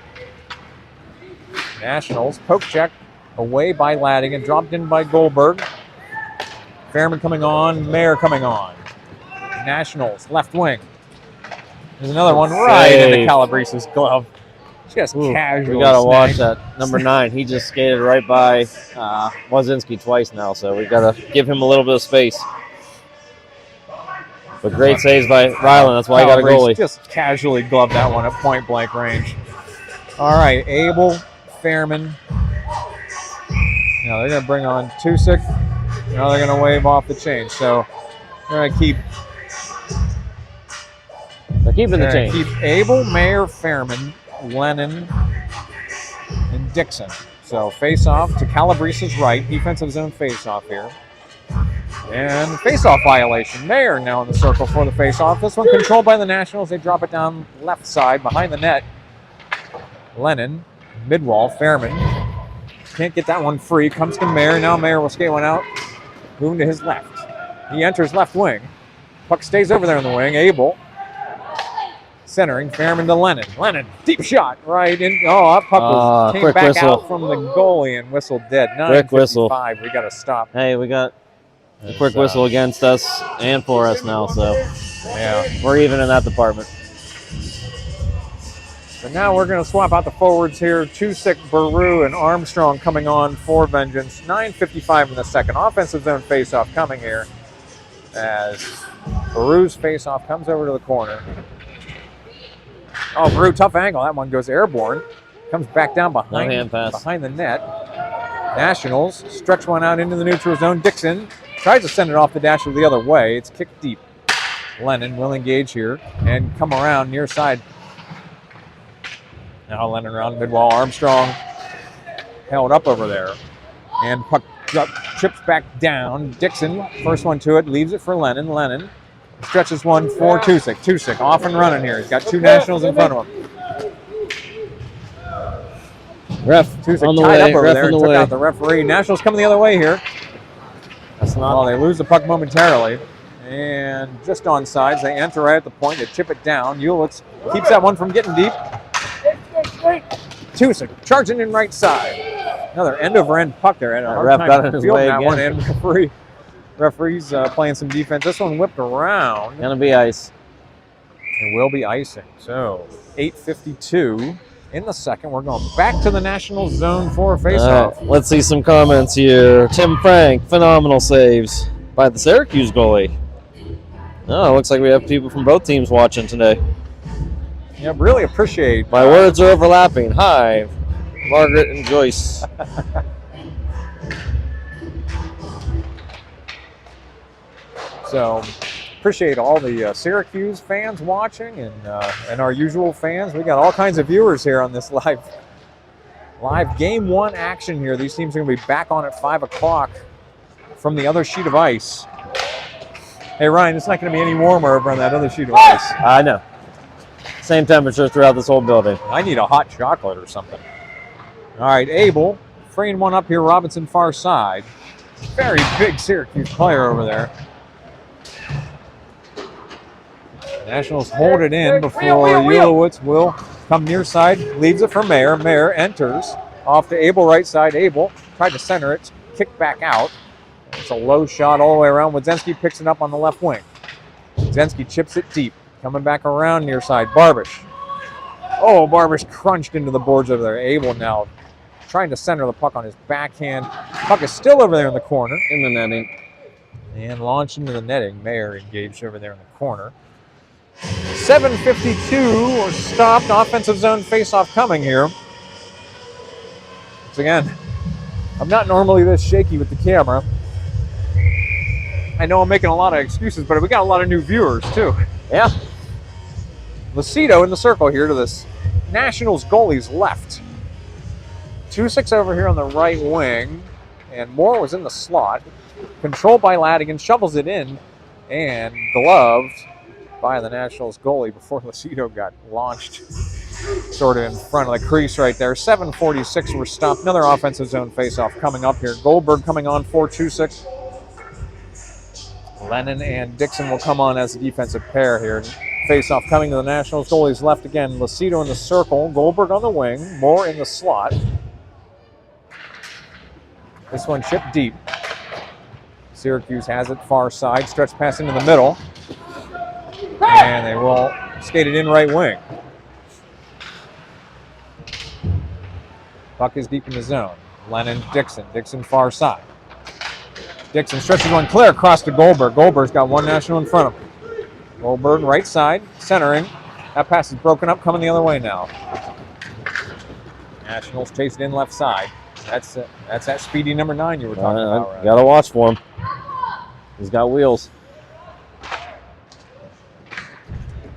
Nationals poke check away by Ladigan, dropped in by Goldberg. Fairman coming on, Mayer coming on. Nationals left wing. There's another one right into Calabrese's glove. Just casually. We got to watch that. Number 9, he just skated right by Wodzinski twice now, so we got to give him a little bit of space. But great saves by Ryland. That's why he got a goalie. Just casually gloved that one at point blank range. All right, Abel, Fairman. Now they're going to bring on Tusick. Now they're going to wave off the change. So they're going to keep. They're keeping the change. Keep Abel, Mayer, Fairman, Lennon, and Dixon. So face-off to Calabrese's right. Defensive zone face-off here. And face-off violation. Mayer now in the circle for the face-off. This one controlled by the Nationals. They drop it down left side behind the net. Lennon, mid-wall, Fairman. Can't get that one free. Comes to Mayer. Now Mayer will skate one out. Moving to his left. He enters left wing. Puck stays over there in the wing. Abel. Centering. Fairman to Lennon. Lennon. Deep shot. Right in. Oh, that puck came back whistle out from the goalie and whistled dead. Quick whistle. We got to stop. Hey, we got a quick whistle against us and for us now. So, yeah, we're even in that department. So now we're going to swap out the forwards here. Tusick, Baru, and Armstrong coming on for Vengeance. 9:55 in the second. Offensive zone faceoff coming here as Baru's faceoff comes over to the corner. Oh, Baru, tough angle. That one goes airborne. Comes back down behind the net. Nationals stretch one out into the neutral zone. Dixon tries to send it off the dasher the other way. It's kicked deep. Lennon will engage here and come around near side. Now Lennon around mid-wall. Armstrong held up over there. And puck chips back down. Dixon, first one to it, leaves it for Lennon. Lennon stretches one for Tusick. Tusick off and running here. He's got two Nationals in front of him. Ref Tusick tied up over there and took out the referee. Nationals coming the other way here. That's not. Oh, they lose the puck momentarily. And just on sides, they enter right at the point. They chip it down. Ulitz Keeps that one from getting deep. Tusick charging in right side. Another end-over-end puck there. That ref got in his way that again. one in. Referee's playing some defense. This one whipped around. Gonna be ice. It will be icing. So 8:52 in the second. We're going back to the National zone for face-off. Let's see some comments here. Tim Frank, phenomenal saves by the Syracuse goalie. Oh, looks like we have people from both teams watching today. Yeah, really appreciate. My words are overlapping. Hi, Margaret and Joyce. So appreciate all the Syracuse fans watching and our usual fans. We got all kinds of viewers here on this live game one action here. These teams are going to be back on at 5 o'clock from the other sheet of ice. Hey Ryan, it's not going to be any warmer over on that other sheet of ice. I know. Same temperature throughout this whole building. I need a hot chocolate or something. All right, Abel freeing one up here. Robinson far side. Very big Syracuse player over there. Nationals hold it in before Ulowitz will come near side. Leaves it for Mayer. Mayer enters off to Abel right side. Abel tried to center it. Kicked back out. It's a low shot all the way around. Wadzenski picks it up on the left wing. Wadzenski chips it deep. Coming back around near side. Barbish. Oh, Barbish crunched into the boards over there. Abel now trying to center the puck on his backhand. Puck is still over there in the corner. In the netting. And launched into the netting. Mayer engaged over there in the corner. 7:52 or stopped. Offensive zone face-off coming here. Once again, I'm not normally this shaky with the camera. I know I'm making a lot of excuses, but we got a lot of new viewers too. Yeah. Lucido in the circle here to this Nationals goalie's left. 2-6 over here on the right wing, and Moore was in the slot. Controlled by Ladigan, shovels it in, and gloved by the Nationals goalie before Lucido got launched sort of in front of the crease right there. 7:46 were stopped. Another offensive zone face-off coming up here. Goldberg coming on for 2-6. Lennon and Dixon will come on as a defensive pair here. Face-off coming to the Nationals. Goalie's left again. Lucido in the circle. Goldberg on the wing. Moore in the slot. This one chipped deep. Syracuse has it far side. Stretch pass into the middle. And they will skate it in right wing. Puck is deep in the zone. Lennon, Dixon. Dixon far side. Dixon stretches one clear across to Goldberg. Goldberg's got one National in front of him. Goldberg right side, centering. That pass is broken up, coming the other way now. Nationals chase it in left side. That's that speedy number 9 you were talking about, right? Gotta watch for him. He's got wheels.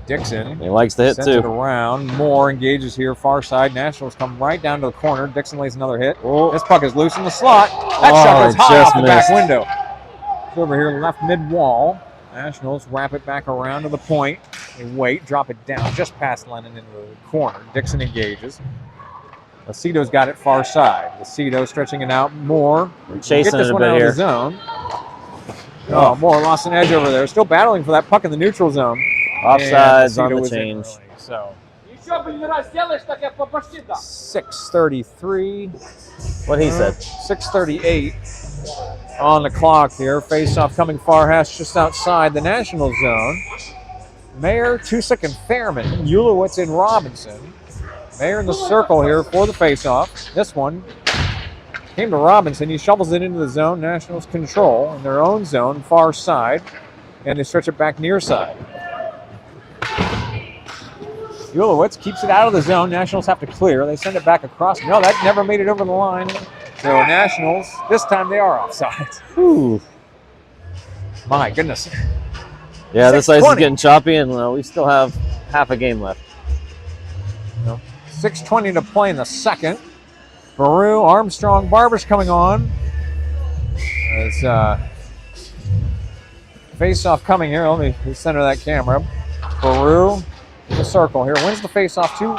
Dixon. He likes to hit sends too. it around. Moore engages here, far side. Nationals come right down to the corner. Dixon lays another hit. Oh. This puck is loose in the slot. That shot goes high off the back missed. window. It's over here left mid-wall. Nationals wrap it back around to the point. They wait, drop it down just past Lennon into the corner. Dixon engages. Lucido's got it far side. Lucido stretching it out. Moore. Chasing Get this it a one bit out here. of the zone. Oh, Moore lost an edge over there. Still battling for that puck in the neutral zone. Offsides on Lucido the was in change. early, so 6:33. What he said. 6:38 on the clock here. Face-off coming far hash just outside the National zone. Mayer, Tusick, and Fairman. Ulowitz and Robinson. Mayer in the circle here for the face-off. This one came to Robinson. He shovels it into the zone. Nationals control in their own zone, far side. And they stretch it back near side. Ulowitz keeps it out of the zone. Nationals have to clear. They send it back across. No, that never made it over the line. So Nationals, this time they are offside. Ooh. My goodness. Yeah, this ice is 6:20. getting choppy, and we still have half a game left. 6:20 to play in the second. Baru, Armstrong, Barbish coming on. As face-off coming here. Let me center that camera. Baru in the circle here. Wins the face-off too.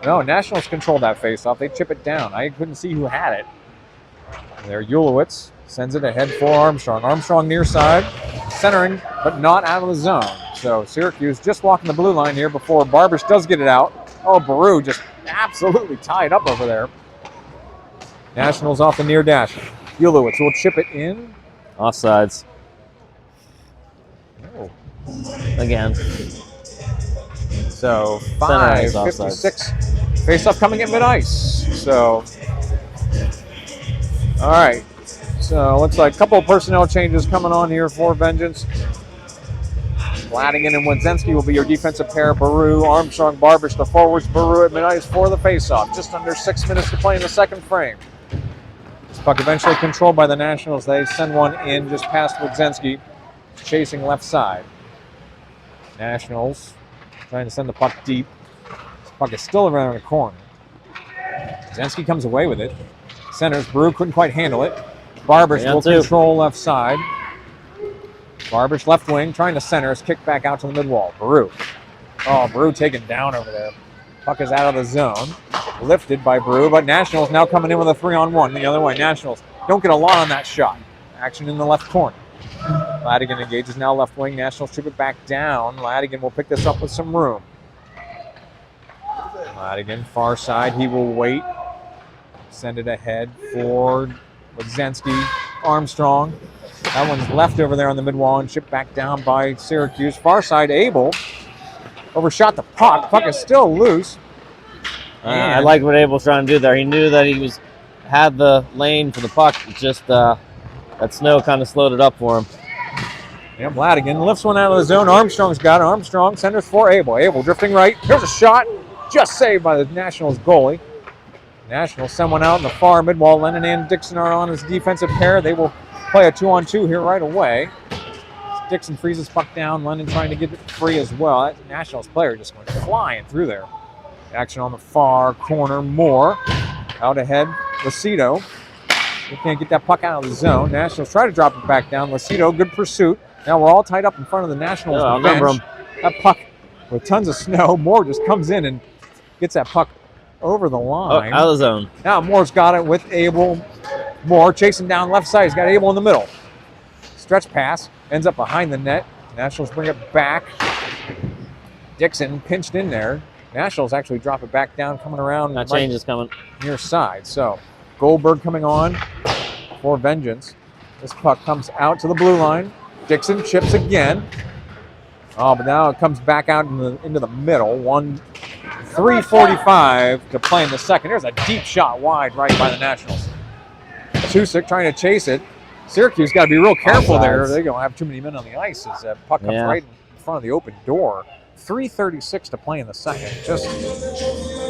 No, Nationals control that face-off. They chip it down. I couldn't see who had it. There, Ulowitz sends it ahead for Armstrong. Armstrong near side, centering, but not out of the zone. So Syracuse just walking the blue line here before Barbish does get it out. Oh, Baru just absolutely tied up over there. Nationals off the near dash. Ulowitz will chip it in. Offsides. Oh. Again. So 5:56. Face-off coming at mid-ice. So, all right. So looks like a couple of personnel changes coming on here for Vengeance. Ladigan and Wodzinski will be your defensive pair. Baru, Armstrong, Barbish, the forwards. Baru at mid-ice for the face-off. Just under 6 minutes to play in the second frame. This puck eventually controlled by the Nationals. They send one in just past Wodzinski, chasing left side. Nationals trying to send the puck deep. This puck is still around the corner. Wodzinski comes away with it. Centers. Baru couldn't quite handle it. Barbish will control left side. Barbish left wing, trying to center. His kick back out to the mid-wall. Baru. Oh, Baru taken down over there. Puck is out of the zone. Lifted by Baru, but Nationals now coming in with a 3-on-1 the other way. Nationals don't get a lot on that shot. Action in the left corner. Ladigan engages now left wing. Nationals chip it back down. Ladigan will pick this up with some room. Ladigan, far side. He will wait. Send it ahead for Wodzinski. Armstrong. That one's left over there on the mid-wall and chipped back down by Syracuse. Far side, Abel overshot the puck. Puck is still loose. I like what Abel's trying to do there. He knew that he had the lane for the puck. It's just that snow kind of slowed it up for him. Yep, Ladigan lifts one out of the zone. Armstrong's got it. Armstrong centers for Abel. Abel drifting right. Here's a shot. Just saved by the Nationals goalie. Nationals send one out in the far mid-wall. Lennon and Dixon are on his defensive pair. They will play a 2-on-2 here right away. Dixon freezes puck down. Lennon trying to get it free as well. That Nationals player just went flying through there. Action on the far corner. Moore out ahead. Lucido. They can't get that puck out of the zone. Nationals try to drop it back down. Lucido, good pursuit. Now we're all tied up in front of the Nationals bench. That puck with tons of snow. Moore just comes in and gets that puck over the line. Out of the zone. Now Moore's got it with Abel. Moore chasing down left side. He's got Abel in the middle. Stretch pass. Ends up behind the net. Nationals bring it back. Dixon pinched in there. Nationals actually drop it back down, coming around. That change is coming. Near side. So Goldberg coming on for Vengeance. This puck comes out to the blue line. Dixon chips again. Oh, but now it comes back out into the middle. 3:45 to play in the second. There's a deep shot wide right by the Nationals. Tusick trying to chase it. Syracuse got to be real careful there. They don't have too many men on the ice as that puck comes right in front of the open door. 3:36 to play in the second.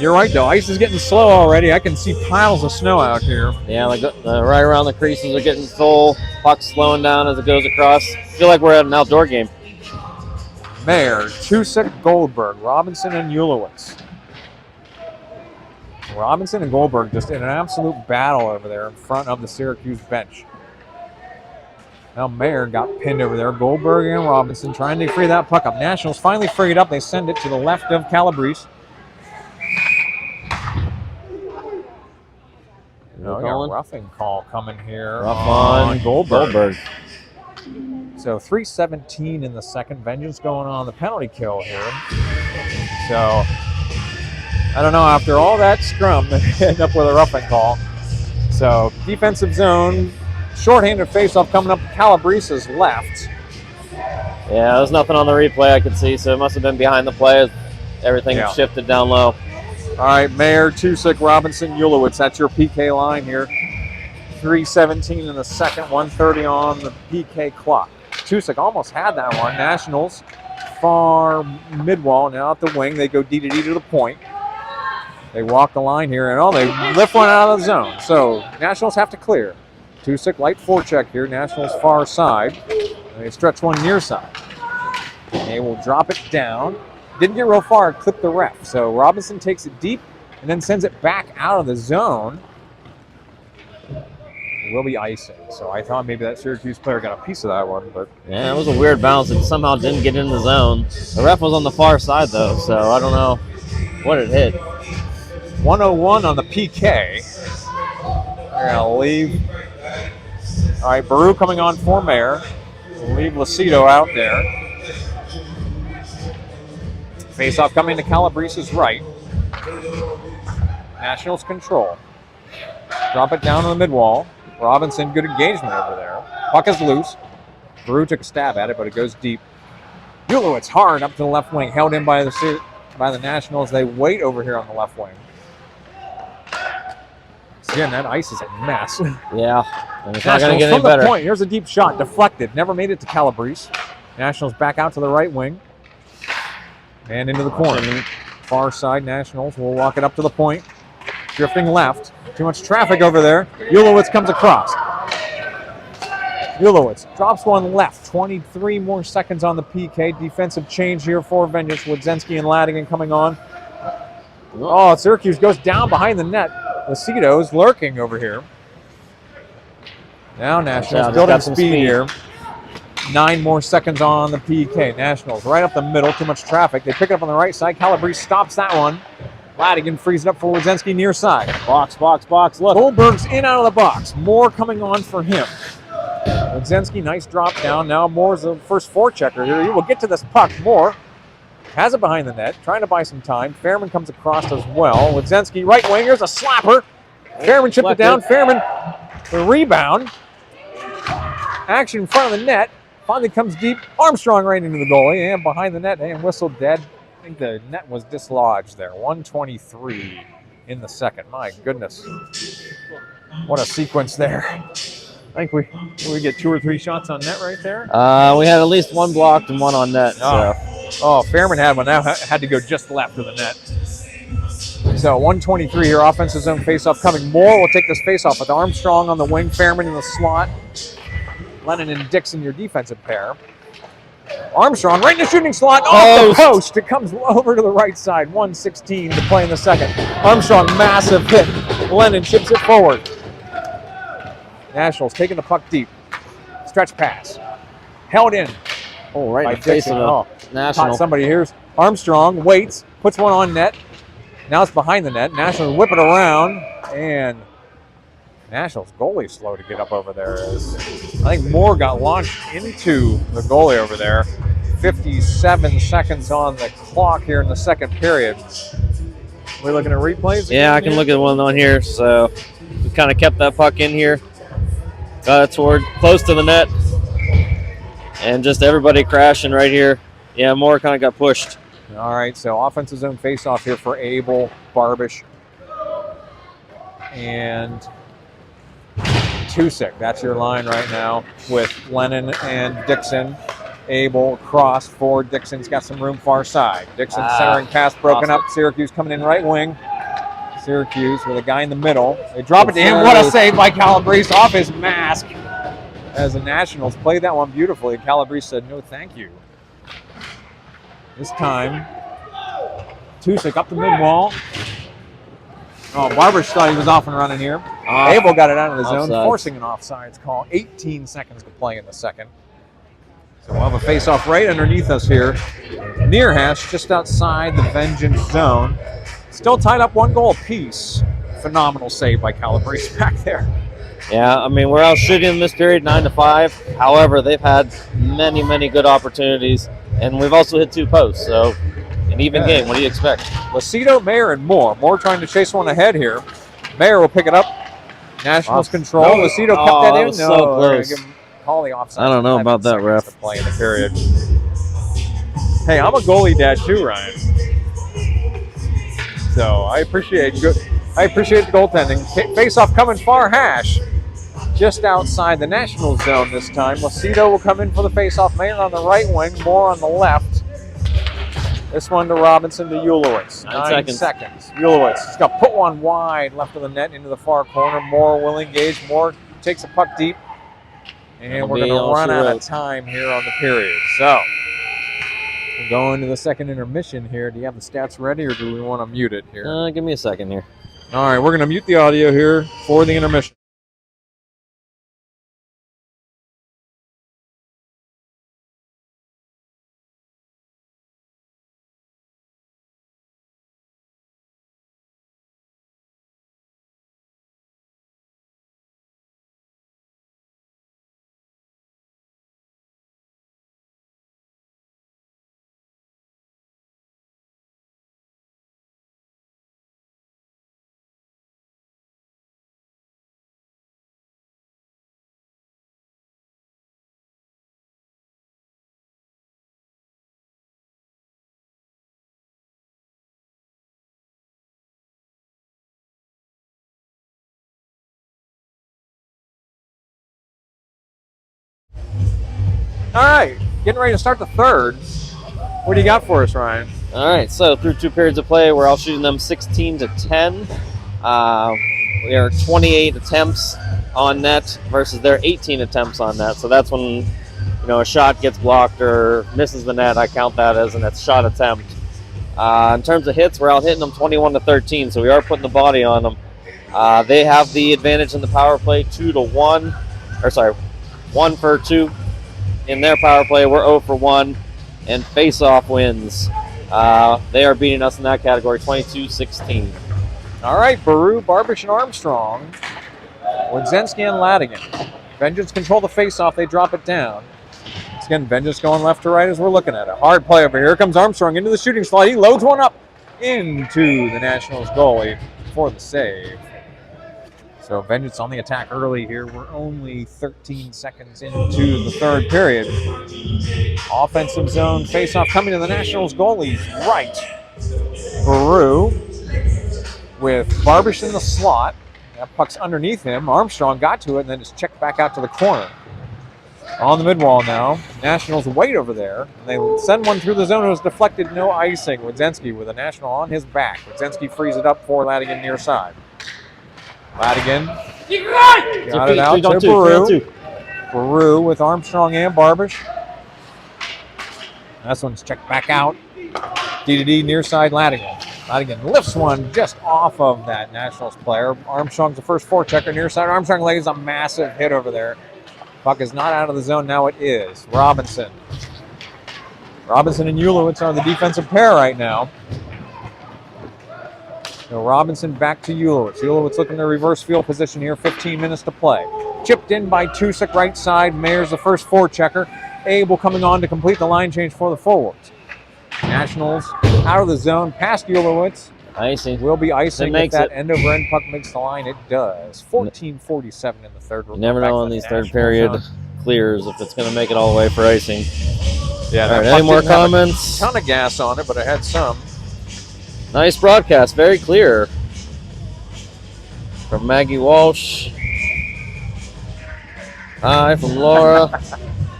You're right though. Ice is getting slow already. I can see piles of snow out here. Yeah, like right around the creases are getting full. Puck's slowing down as it goes across. I feel like we're at an outdoor game. Mayer, Tusick, Goldberg, Robinson, and Ulowitz. Robinson and Goldberg just in an absolute battle over there in front of the Syracuse bench. Now Mayer got pinned over there. Goldberg and Robinson trying to free that puck up. Nationals finally free it up. They send it to the left of Calabrese. Roughing call coming here. Rough on Goldberg. So 3:17 in the second. Vengeance going on the penalty kill here. So I don't know. After all that scrum, they end up with a roughing call. So defensive zone. Shorthanded faceoff coming up Calabrese's left. Yeah, there's nothing on the replay I could see, so it must have been behind the play. Everything shifted down low. All right, Mayer, Tusick, Robinson, Ulowitz. That's your PK line here. 3:17 in the second, 1:30 on the PK clock. Tusick almost had that one. Nationals, far mid-wall, now at the wing. They go D to the point. They walk the line here, and they lift one out of the zone. So Nationals have to clear. Tusick, light forecheck here. Nationals far side. And they stretch one near side. They will drop it down. Didn't get real far, clipped the ref. So Robinson takes it deep and then sends it back out of the zone. Will be icing. So I thought maybe that Syracuse player got a piece of that one, but yeah, it was a weird bounce. It somehow didn't get in the zone. The ref was on the far side though, so I don't know what it hit. 101 on the PK. They're gonna leave. All right, Baru coming on for Mayer. We'll leave Lucido out there. Face-off coming to Calabrese's right. Nationals control. Drop it down to the mid-wall. Robinson, good engagement over there. Puck is loose. Brew took a stab at it, but it goes deep. Ulowitz hard up to the left wing, held in by the Nationals. They wait over here on the left wing. Again, that ice is a mess. Yeah, and it's not going to get from any better. The point. Here's a deep shot, deflected. Never made it to Calabrese. Nationals back out to the right wing. And into the corner. Far side Nationals will walk it up to the point. Drifting left. Too much traffic over there. Ulowitz comes across. Ulowitz drops one left. 23 more seconds on the PK. Defensive change here for Vengeance. Wodzinski and Ladigan coming on. Oh, Syracuse goes down behind the net. Lucido's lurking over here. Now Nationals building speed here. 9 more seconds on the PK. Nationals right up the middle. Too much traffic. They pick it up on the right side. Calabrese stops that one. Ladigan frees it up for Wodzinski near side. Box. Look. Goldberg's in out of the box. Moore coming on for him. Wodzinski, nice drop down. Now Moore's the first forechecker here. He will get to this puck. Moore has it behind the net, trying to buy some time. Fairman comes across as well. Wodzinski, right wing. Here's a slapper. Fairman chipped it down. Fairman, the rebound. Action in front of the net. Finally comes deep. Armstrong right into the goalie and behind the net and whistled dead. I think the net was dislodged there. 1:23 in the second. My goodness. What a sequence there. I think we get 2 or 3 shots on net right there. We had at least 1 blocked and 1 on net. Oh, Fairman had one. Now had to go just left of the net. So 1:23 here. Offensive zone faceoff coming. Moore will take this faceoff with Armstrong on the wing. Fairman in the slot. Lennon and Dixon, your defensive pair. Armstrong right in the shooting slot. Off the post. It comes over to the right side. 1:16 to play in the second. Armstrong, massive hit. Lennon chips it forward. Nationals taking the puck deep. Stretch pass. Held in. Oh, right in the face of the National. Caught somebody here. Armstrong waits. Puts one on net. Now it's behind the net. Nationals whip it around. And Nationals goalie slow to get up over there. I think Moore got launched into the goalie over there. 57 seconds on the clock here in the second period. We're looking at replays? Yeah, I can look at one on here. So we kind of kept that puck in here. Got it toward close to the net. And just everybody crashing right here. Yeah, Moore kind of got pushed. All right, so offensive zone face-off here for Abel, Barbish, and Tusick. That's your line right now with Lennon and Dixon. Abel cross for Dixon's got some room far side. Dixon centering pass broken up. Syracuse coming in right wing. Syracuse with a guy in the middle. They drop it to him. What a save by Calabrese off his mask. As the Nationals played that one beautifully. Calabrese said no thank you. This time, Tusick up the mid-wall. Oh, Barbish thought he was off and running here. Abel got it out of the zone, forcing an offsides call. 18 seconds to play in the second. So we'll have a face-off right underneath us here. Near hash, just outside the Vengeance zone. Still tied up 1 goal apiece. Phenomenal save by Calabrese back there. Yeah, I mean, we're out shooting in this period 9-5. However, they've had many good opportunities, and we've also hit 2 posts. So an even game. What do you expect? Lucido, Mayer, and Moore. Moore trying to chase one ahead here. Mayer will pick it up. Nationals control. Lucido kept that in. So close. Give him call the offside. I don't know about that, ref. To play in the period. Hey, I'm a goalie dad too, Ryan. So I appreciate the goaltending. Face-off coming far hash. Just outside the National zone this time. Lucido will come in for the face-off. Mayer on the right wing. Moore on the left. This one to Robinson to Ulowitz. 9 seconds. Ulowitz. He's got to put one wide left of the net into the far corner. Moore will engage. Moore takes a puck deep. And we're going to run out of time here on the period. So we're going to the second intermission here. Do you have the stats ready or do we want to mute it here? Give me a second here. All right, we're going to mute the audio here for the intermission. All right, getting ready to start the third. What do you got for us, Ryan? All right, so through 2 periods of play, we're all shooting them 16-10. We are 28 attempts on net versus their 18 attempts on net. So that's when, a shot gets blocked or misses the net. I count that as a shot attempt. In terms of hits, we're out hitting them 21-13. So we are putting the body on them. They have the advantage in the power play, 1 for 2 in their power play. We're 0 for 1, and face-off wins. They are beating us in that category, 22-16. All right, Baru, Barbish, and Armstrong. Wodzenski and Ladigan. Vengeance control the face-off. They drop it down. Once again, Vengeance going left to right as we're looking at it. Hard play over here. Here comes Armstrong into the shooting slot. He loads one up into the Nationals goalie for the save. So Vengeance on the attack early here. We're only 13 seconds into the third period. Offensive zone face-off coming to the Nationals goalie's right. Baru with Barbish in the slot. That puck's underneath him. Armstrong got to it and then it's checked back out to the corner. On the mid-wall now. Nationals wait over there. And they send one through the zone. It was deflected, no icing. Wodzenski with a National on his back. Wodzenski frees it up for Ladigan near side. Ladigan got it out to Baru. Baru with Armstrong and Barbish. This one's checked back out. D-to-D near side Ladigan. Ladigan lifts one just off of that Nationals player. Armstrong's the first forechecker near side. Armstrong lays a massive hit over there. Puck is not out of the zone. Now it is. Robinson. Robinson and Ulowitz are the defensive pair right now. So Robinson back to Ulowitz. Ulowitz looking to reverse field position here. 15 minutes to play. Chipped in by Tusik right side. Mayer's the first forechecker. Abel coming on to complete the line change for the forwards. Nationals out of the zone past Ulowitz. Icing. Will be icing if that end-over-end puck makes the line. It does. 14:47 in the third. You never know on these third period clears if it's going to make it all the way for icing. Yeah. All right, any more comments? A ton of gas on it, but I had some. Nice broadcast. Very clear. From Maggie Walsh. Hi from Laura.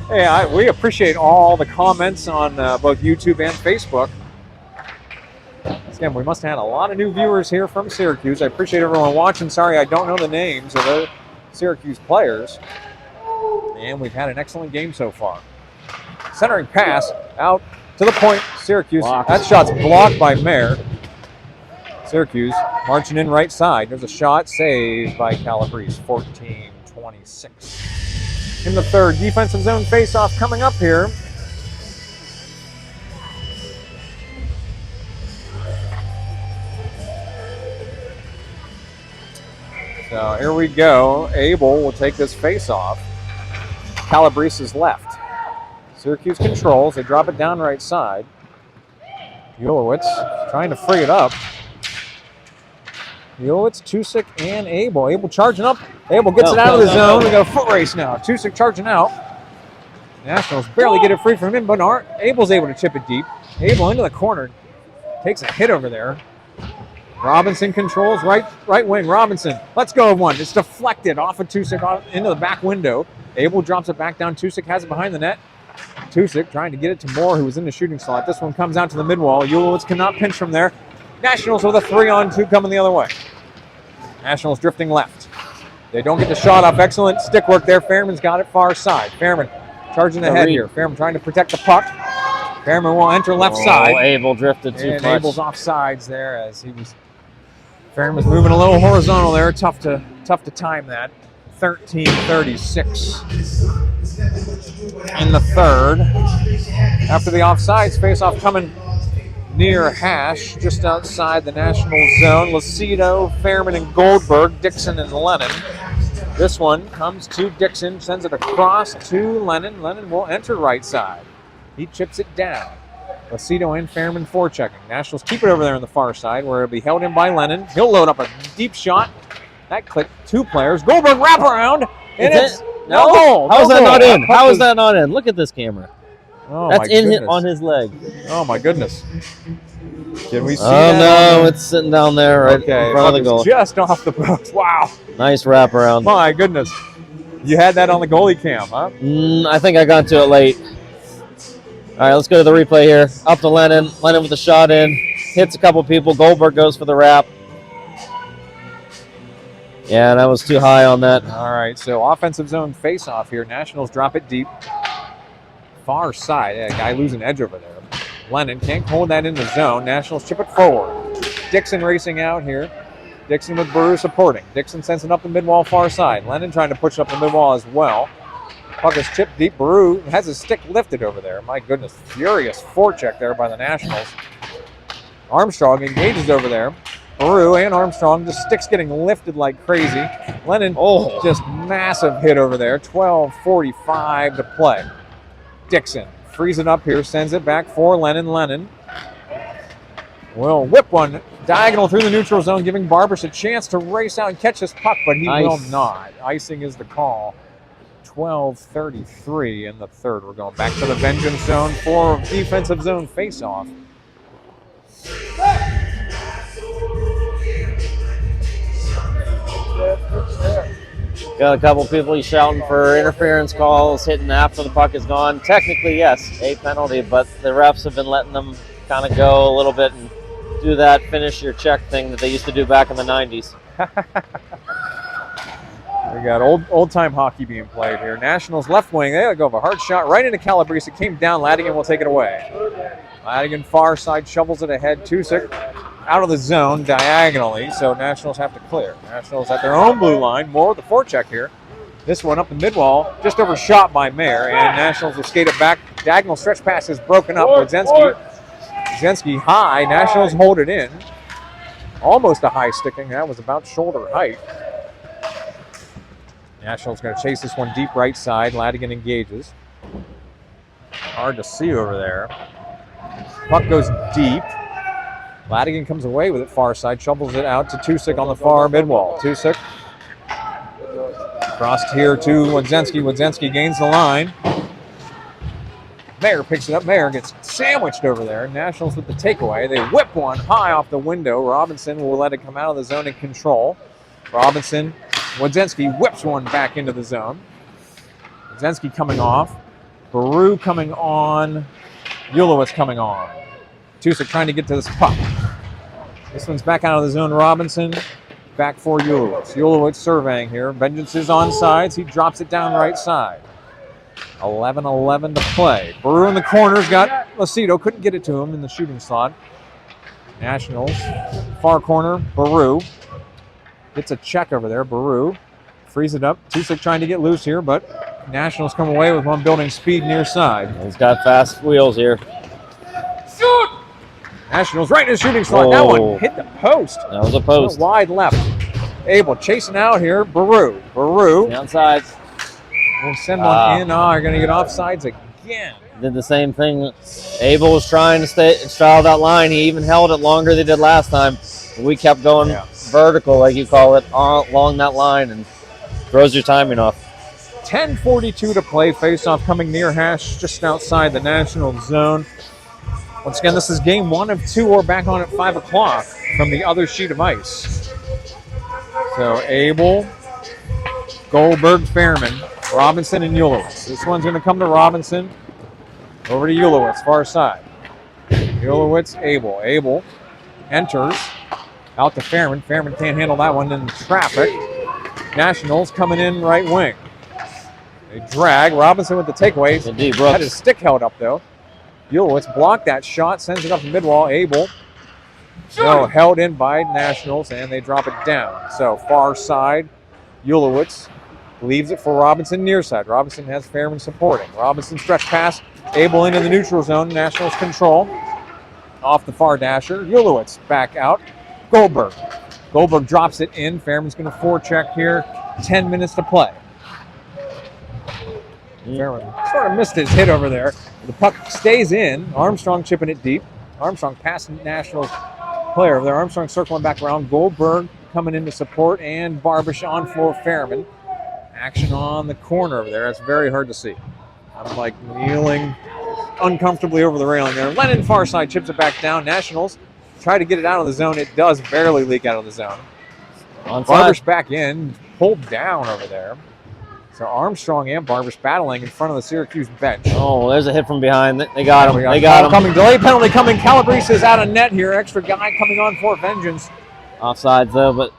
Hey, we appreciate all the comments on both YouTube and Facebook. Again, we must have had a lot of new viewers here from Syracuse. I appreciate everyone watching. Sorry I don't know the names of the Syracuse players. And we've had an excellent game so far. Centering pass out to the point. Syracuse. Blocked. That shot's blocked by Mayer. Syracuse marching in right side. There's a shot saved by Calabrese. 14:26. In the third, defensive zone face-off coming up here. So here we go. Abel will take this face-off. Calabrese is left. Syracuse controls. They drop it down right side. Ulowitz trying to free it up. Ulowitz, Tusik, and Abel. Abel charging up. Abel gets it out of the zone. We got a foot race now. Tusik charging out. Nationals barely get it free from him, but Abel's able to chip it deep. Abel into the corner. Takes a hit over there. Robinson controls right wing. Robinson, let's go of one. It's deflected off of Tusik into the back window. Abel drops it back down. Tusik has it behind the net. Tusik trying to get it to Moore, who was in the shooting slot. This one comes out to the mid-wall. Ulowitz cannot pinch from there. Nationals with a 3-on-2 coming the other way. Nationals drifting left. They don't get the shot off. Excellent stick work there. Fairman's got it far side. Fairman charging ahead here. Fairman trying to protect the puck. Fairman will enter left side. Abel drifted too much. And Abel's off sides there as he was. Fairman was moving a little horizontal there. Tough to time that. 13:36 in the third. After the offsides, face-off coming near hash, just outside the National zone. Lucido, Fairman, and Goldberg, Dixon, and Lennon. This one comes to Dixon, sends it across to Lennon. Lennon will enter right side. He chips it down. Lucido and Fairman forechecking. Nationals keep it over there on the far side where it'll be held in by Lennon. He'll load up a deep shot. That clicked 2 players. Goldberg wraparound. And it's no goal. How is that not in? How is that not in? Look at this camera. Oh, that's in on his leg. Oh my goodness. Can we see that? Oh no, it's sitting down there right in front of the goal. Just off the post. Wow. Nice wraparound. My goodness. You had that on the goalie cam, huh? I think I got to it late. All right, let's go to the replay here. Up to Lennon. Lennon with the shot in. Hits a couple people. Goldberg goes for the wrap. Yeah, that was too high on that. All right, so offensive zone face-off here. Nationals drop it deep. Far side. Yeah, guy losing edge over there. Lennon can't hold that in the zone. Nationals chip it forward. Dixon racing out here. Dixon with Baru supporting. Dixon sends it up the mid-wall far side. Lennon trying to push it up the mid-wall as well. Puck is chipped deep. Baru has his stick lifted over there. My goodness, furious forecheck there by the Nationals. Armstrong engages over there. Baru and Armstrong, the sticks getting lifted like crazy. Lennon, just massive hit over there. 12:45 to play. Dixon frees it up here, sends it back for Lennon. Lennon will whip one diagonal through the neutral zone, giving Barbish a chance to race out and catch this puck, but he will not. Icing is the call. 12:33 in the third. We're going back to the Vengeance zone for defensive zone face-off. Got a couple people shouting for interference calls, hitting after the puck is gone. Technically, yes, a penalty, but the refs have been letting them kind of go a little bit and do that finish your check thing that they used to do back in the 90s. We got old-time hockey being played here. Nationals left wing. They gotta go with a hard shot right into Calabrese. It came down. Ladigan will take it away. Ladigan far side shovels it ahead. Tusick out of the zone diagonally, so Nationals have to clear. Nationals at their own blue line. More of the forecheck here. This one up the mid-wall, just overshot by Mayer, and Nationals will skate it back. Diagonal stretch pass is broken up. Wodzinski high. Nationals hold it in. Almost a high sticking. That was about shoulder height. Nationals going to chase this one deep right side. Ladigan engages. Hard to see over there. Puck goes deep. Ladigan comes away with it far side, shovels it out to Tusick on the far mid-wall. Tusick crossed here to Wodzinski. Wodzinski gains the line. Mayer picks it up. Mayer gets sandwiched over there. Nationals with the takeaway. They whip one high off the window. Robinson will let it come out of the zone and control. Robinson, Wodzinski whips one back into the zone. Wodzinski coming off. Baru coming on. Ulowitz coming on. Tusick trying to get to this puck. This one's back out of the zone. Robinson back for Ulowitz. Ulowitz surveying here. Vengeance is on sides. He drops it down right side. 11:11 to play. Baru in the corners got Lacido. Couldn't get it to him in the shooting slot. Nationals. Far corner. Baru. Gets a check over there. Baru frees it up. Tusick trying to get loose here, but Nationals come away with one building speed near side. He's got fast wheels here. Shoot! Nationals right in his shooting slot. That one hit the post. That was a post. Wide left. Abel chasing out here. Baru. Downside. We'll send one in. They're going to get offsides again. Did the same thing. Abel was trying to straddle that line. He even held it longer than they did last time. We kept going vertical, like you call it, along that line and throws your timing off. 10:42 to play. Face-off coming near hash just outside the National zone. Once again, this is game 1 of 2. We're back on at 5 o'clock from the other sheet of ice. So Abel, Goldberg, Fairman, Robinson, and Ulowitz. This one's going to come to Robinson. Over to Ulowitz, far side. Ulowitz, Abel. Abel enters. Out to Fairman. Fairman can't handle that one in traffic. Nationals coming in right wing. They drag. Robinson with the takeaway. Had his stick held up, though. Ulowitz blocked that shot, sends it up the mid-wall. Abel, held in by Nationals, and they drop it down. So far side, Ulowitz leaves it for Robinson near side. Robinson has Fairman supporting. Robinson stretch pass. Abel into the neutral zone. Nationals control. Off the far dasher. Ulowitz back out. Goldberg drops it in. Fairman's going to forecheck here. 10 minutes to play. Fairman sort of missed his hit over there. The puck stays in. Armstrong chipping it deep. Armstrong passing Nationals player over there. Armstrong circling back around. Goldberg coming in to support, and Barbish on for Fairman. Action on the corner over there. That's very hard to see. I'm like kneeling uncomfortably over the railing there. Lennon far side chips it back down. Nationals try to get it out of the zone. It does barely leak out of the zone. Barbish back in. Pulled down over there. So Armstrong and Barbish battling in front of the Syracuse bench. Oh, there's a hit from behind. They got him. They got him. Coming. Delay penalty coming. Calabrese is out of net here. Extra guy coming on for Vengeance. Offsides though, but.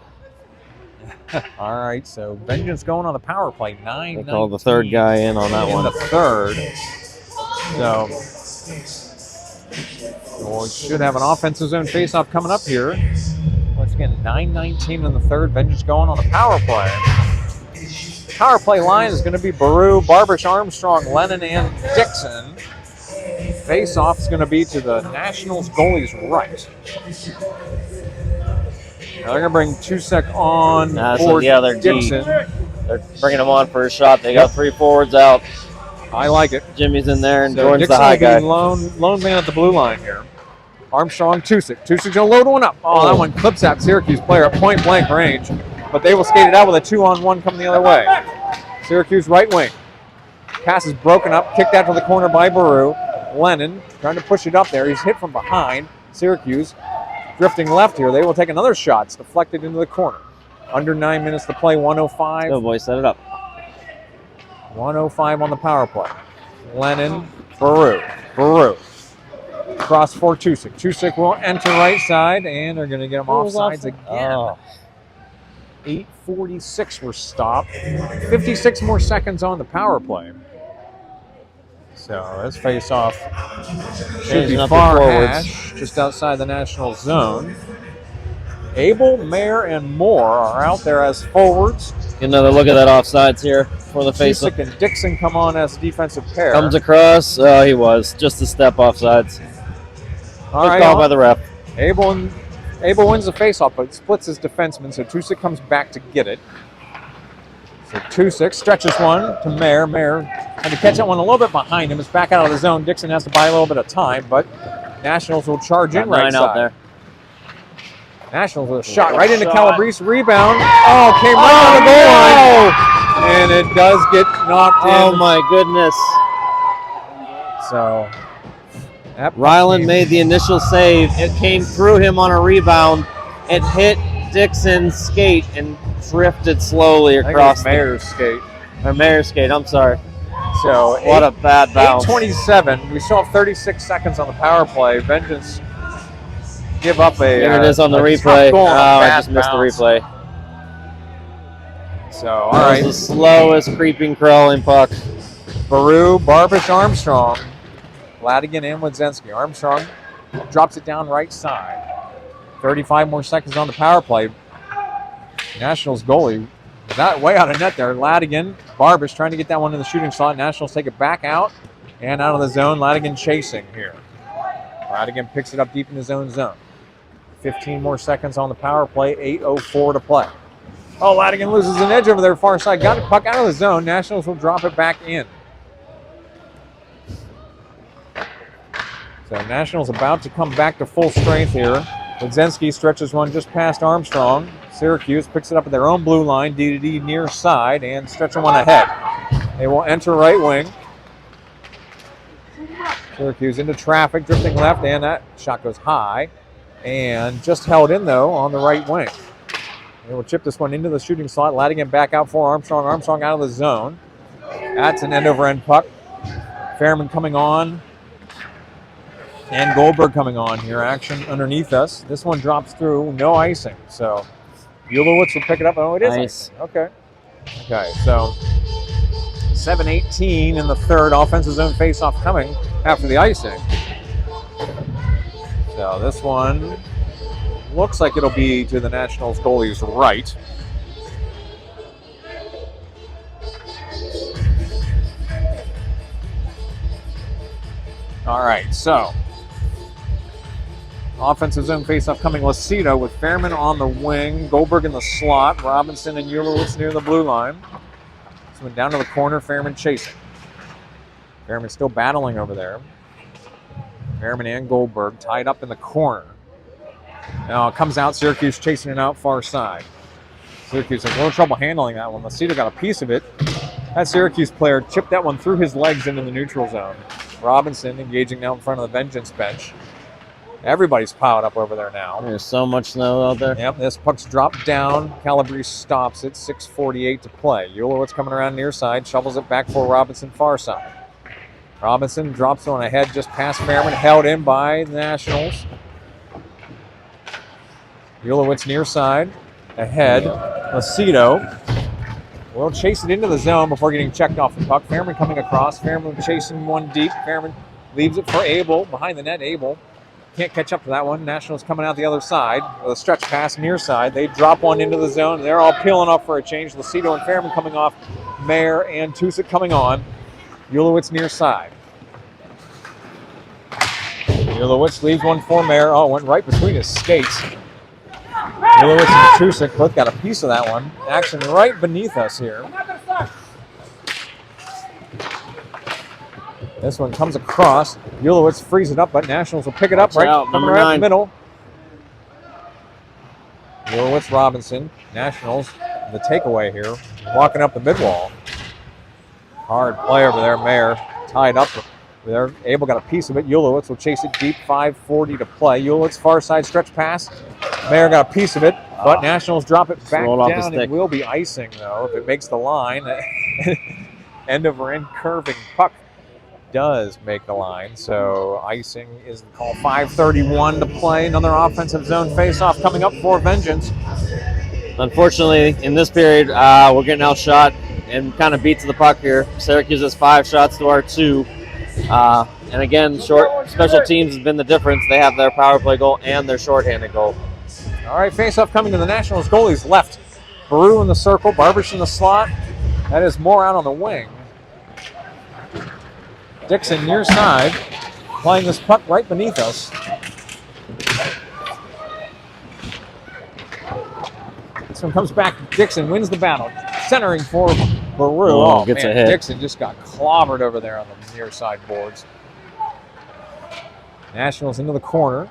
All right, so Vengeance going on the power play. 9-19. They called the third guy in on that one. The third. So we should have an offensive zone faceoff coming up here. Once again, 9-19 in the third. Vengeance going on the power play. Power play line is going to be Baru, Barbish, Armstrong, Lennon, and Dixon. Face-off is going to be to the Nationals goalie's right. Now they're going to bring Tusek on for Dixon. They're bringing him on for a shot. They got 3 forwards out. I like it. Jimmy's in there, and so Jordan's Dixon the high guy. Lone man at the blue line here. Armstrong, Tusek. Tusek's going to load one up. Oh, that one clips that Syracuse player at point-blank range. But they will skate it out with a 2-on-1 coming the other way. Syracuse right wing. Pass is broken up, kicked out to the corner by Baru. Lennon trying to push it up there. He's hit from behind. Syracuse drifting left here. They will take another shot. It's deflected into the corner. Under 9 minutes to play, 105. Go, boys, set it up. 105 on the power play. Lennon, Baru. Cross for Tusek. Tusek will enter right side, and they're going to get him offsides again. Oh. 8:46 were stopped. 56 more seconds on the power play. So this face-off should be far hash, just outside the National zone. Abel, Mayer, and Moore are out there as forwards. Get another look at that offsides here for the face-off. Tusek and Dixon come on as defensive pair. Comes across. Oh, he was. Just a step offsides. All right, call by the ref. Abel wins the faceoff, but splits his defenseman, so Tusek comes back to get it. So Tusek stretches one to Mayer. Mayer had to catch that one a little bit behind him. It's back out of the zone. Dixon has to buy a little bit of time, but Nationals will charge in right side. Out there. Nationals with a shot right into Calabrese. Rebound. Oh, came right on the goal line. And it does get knocked in. Oh, my goodness. So Ryland made the initial save. It came through him on a rebound. It hit Dixon's skate and drifted slowly across Mayer's skate. Or Mayer's skate, I'm sorry. So what a bad bounce. 8:27. We still have 36 seconds on the power play. Vengeance give up a Here it is on the replay. Oh, I just missed the replay. So, all right. The slowest creeping, crawling puck. Baru, Barbish, Armstrong. Ladigan and Wadzenski. Armstrong drops it down right side. 35 more seconds on the power play. Nationals goalie got way out of net there. Ladigan, Barbish trying to get that one in the shooting slot. Nationals take it back out and out of the zone. Ladigan chasing here. Ladigan picks it up deep in his own zone. 15 more seconds on the power play. 8:04 to play. Oh, Ladigan loses an edge over there far side. Got the puck out of the zone. Nationals will drop it back in. So Nationals about to come back to full strength here. Wadzenski stretches one just past Armstrong. Syracuse picks it up at their own blue line, D-to-D near side, and stretching one ahead. They will enter right wing. Syracuse into traffic, drifting left, and that shot goes high. And just held in, though, on the right wing. They will chip this one into the shooting slot. Ladigan back out for Armstrong. Armstrong out of the zone. That's an end-over-end puck. Fairman coming on. And Goldberg coming on here. Action underneath us. This one drops through. No icing. So Ulowitz will pick it up. Oh, it is nice. Icing. Okay, so 7:18 in the third. Offensive zone faceoff coming after the icing. So this one looks like it'll be to the Nationals goalie's right. All right, so offensive zone faceoff coming. Lucido with Fairman on the wing, Goldberg in the slot, Robinson and Ulowitz near the blue line. This one down to the corner, Fairman chasing. Fairman still battling over there. Fairman and Goldberg tied up in the corner. Now it comes out, Syracuse chasing it out far side. Syracuse has a little trouble handling that one. Lucido got a piece of it. That Syracuse player chipped that one through his legs into the neutral zone. Robinson engaging now in front of the Vengeance bench. Everybody's piled up over there now. There's so much snow out there. Yep, this puck's dropped down. Calabrese stops it. 6:48 to play. Ulowitz coming around near side, shovels it back for Robinson far side. Robinson drops on ahead just past Merriman, held in by the Nationals. Ulowitz near side, ahead. Macedo will chase it into the zone before getting checked off the puck. Fairman coming across. Fairman chasing one deep. Fairman leaves it for Abel behind the net. Abel can't catch up to that one. Nationals coming out the other side with a stretch pass near side. They drop one into the zone. They're all peeling up for a change. Lucido and Fairman coming off. Mayer and Tusick coming on. Ulowitz near side. Ulowitz leaves one for Mayer. Oh, went right between his skates. Ulowitz and Tusick both got a piece of that one. Action right beneath us here. This one comes across. Ulowitz frees it up, but Nationals will pick it up right coming right in the middle. Ulowitz, Robinson. Nationals, the takeaway here. Walking up the mid-wall. Hard play over there. Mayer tied up there. Abel got a piece of it. Ulowitz will chase it deep. 5:40 to play. Ulowitz far side stretch pass. Mayer got a piece of it, but Nationals drop it back down. It will be icing, though, if it makes the line. End over end curving puck does make the line, so icing is the call. 5:31 to play. Another offensive zone faceoff coming up for Vengeance. Unfortunately, in this period, we're getting outshot and kind of beat to the puck here. Syracuse has 5 shots to our 2. And again, short special teams has been the difference. They have their power play goal and their shorthanded goal. All right, face-off coming to the Nationals goalies left. Baru in the circle, Barbish in the slot. That is Moore out on the wing. Dixon near side, playing this puck right beneath us. This one comes back. Dixon wins the battle. Centering for Baru. Oh, gets man, a hit. Dixon just got clobbered over there on the near side boards. Nationals into the corner.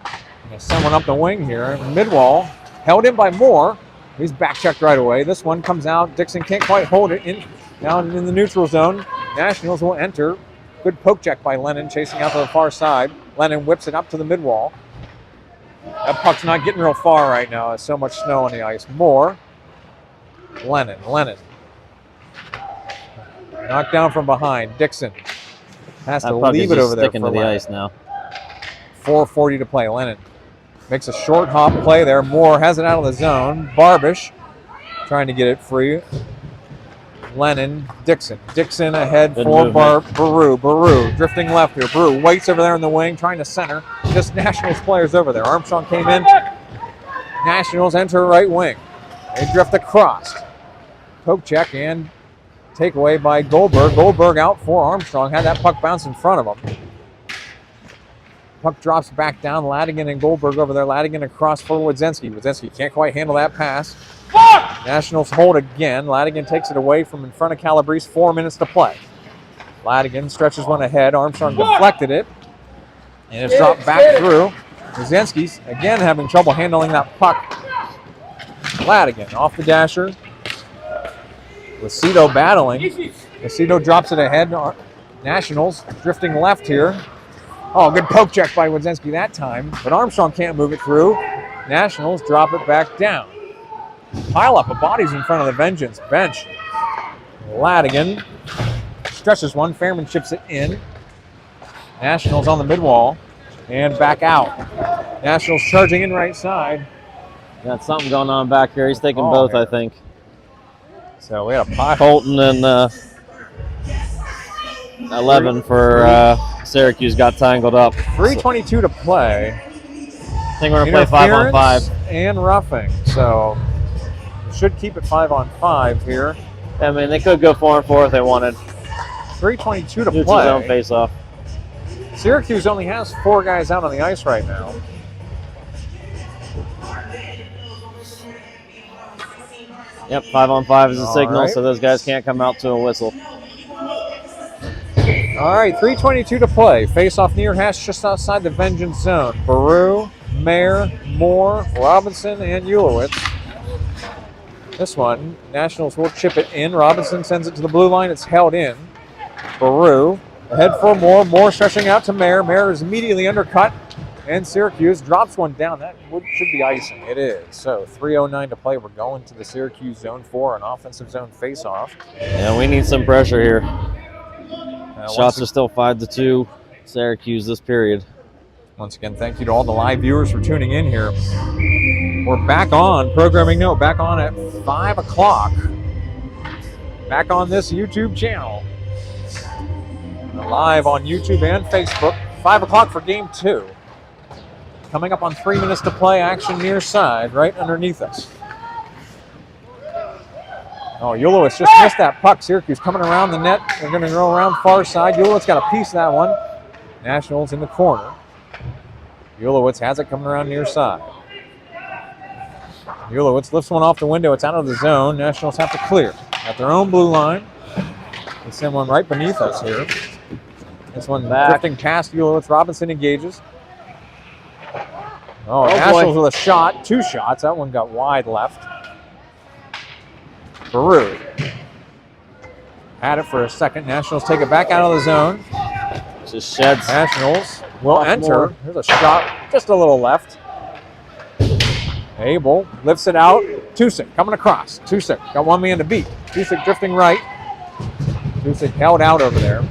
Someone up the wing here. Mid-wall, held in by Moore. He's back-checked right away. This one comes out. Dixon can't quite hold it down in the neutral zone. Nationals will enter. Good poke check by Lennon, chasing out to the far side. Lennon whips it up to the mid-wall. That puck's not getting real far right now. There's so much snow on the ice. Moore. Lennon. Knocked down from behind. Dixon has to leave it over there for the ice now. 4:40 to play. Lennon makes a short hop play there. Moore has it out of the zone. Barbish trying to get it free. Lennon, Dixon. Dixon ahead for Baru. Baru drifting left here. Baru waits over there in the wing, trying to center. Just Nationals players over there. Armstrong came in. Nationals enter right wing. They drift across. Poke check and takeaway by Goldberg. Goldberg out for Armstrong. Had that puck bounce in front of him. Puck drops back down. Ladigan and Goldberg over there. Ladigan across for Wadzinski. Wadzinski can't quite handle that pass. Nationals hold again. Ladigan takes it away from in front of Calabrese. 4 minutes to play. Ladigan stretches one ahead. Armstrong deflected it. And it's dropped back through. Wadzinski's again having trouble handling that puck. Ladigan off the dasher. Lucido battling. Lucido drops it ahead. Nationals drifting left here. Oh, good poke check by Wadzinski that time. But Armstrong can't move it through. Nationals drop it back down. Pile up of bodies in front of the Vengeance bench. Ladigan stretches one. Fairman chips it in. Nationals on the mid-wall and back out. Nationals charging in right side. Got something going on back here. He's taking both, I think. So we had a pile. Colton and 11 for Syracuse got tangled up. 3:22 to play. I think we're going to play 5-on-5. And roughing. So should keep it 5-on-5 here. I mean, they could go 4-on-4 if they wanted. 3:22 to play. Zone face-off. Syracuse only has 4 guys out on the ice right now. Yep, 5-on-5 is a signal, right. so those guys can't come out to a whistle. All right, 3:22 to play. Face-off near hash just outside the Vengeance zone. Baru, Mayer, Moore, Robinson, and Ulowitz. This one, Nationals will chip it in. Robinson sends it to the blue line. It's held in. Baru ahead for Moore. Moore stretching out to Mayer. Mayer is immediately undercut. And Syracuse drops one down. That should be icing. It is. So 3:09 to play. We're going to the Syracuse zone for an offensive zone face-off. Yeah, we need some pressure here. Shots are still 5-2 Syracuse this period. Once again, thank you to all the live viewers for tuning in here. We're back on, programming note, back on at 5 o'clock. Back on this YouTube channel. Live on YouTube and Facebook. 5 o'clock for game 2. Coming up on 3 minutes to play, action near side, right underneath us. Oh, Ulowitz just missed that puck. Syracuse coming around the net. They're going to go around far side. Ulowitz got a piece of that one. Nationals in the corner. Ulowitz has it coming around near side. Ulowitz lifts one off the window. It's out of the zone. Nationals have to clear. At their own blue line. They send one right beneath us here. This one drifting past Ulowitz. Robinson engages. Oh, Nationals with a shot. 2 shots. That one got wide left. Baru. Had it for a second. Nationals take it back out of the zone. Just sheds. Nationals will enter. Here's a shot. Just a little left. Abel lifts it out. Tusick coming across. Tusick got one man to beat. Tusick drifting right. Tusick held out over there.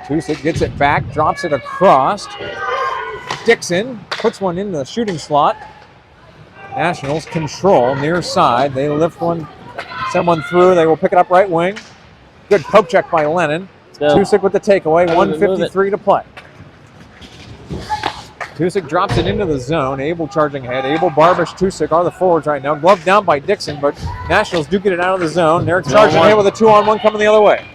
Tusick gets it back, drops it across. Dixon puts one into the shooting slot. Nationals control near side. They lift one, send one through. They will pick it up right wing. Good poke check by Lennon. Tusick with the takeaway. 1:53 to play. Tusick drops it into the zone. Abel charging ahead. Abel, Barbish, Tusick are the forwards right now. Glove down by Dixon, but Nationals do get it out of the zone. They're charging ahead with a 2-on-1 coming the other way.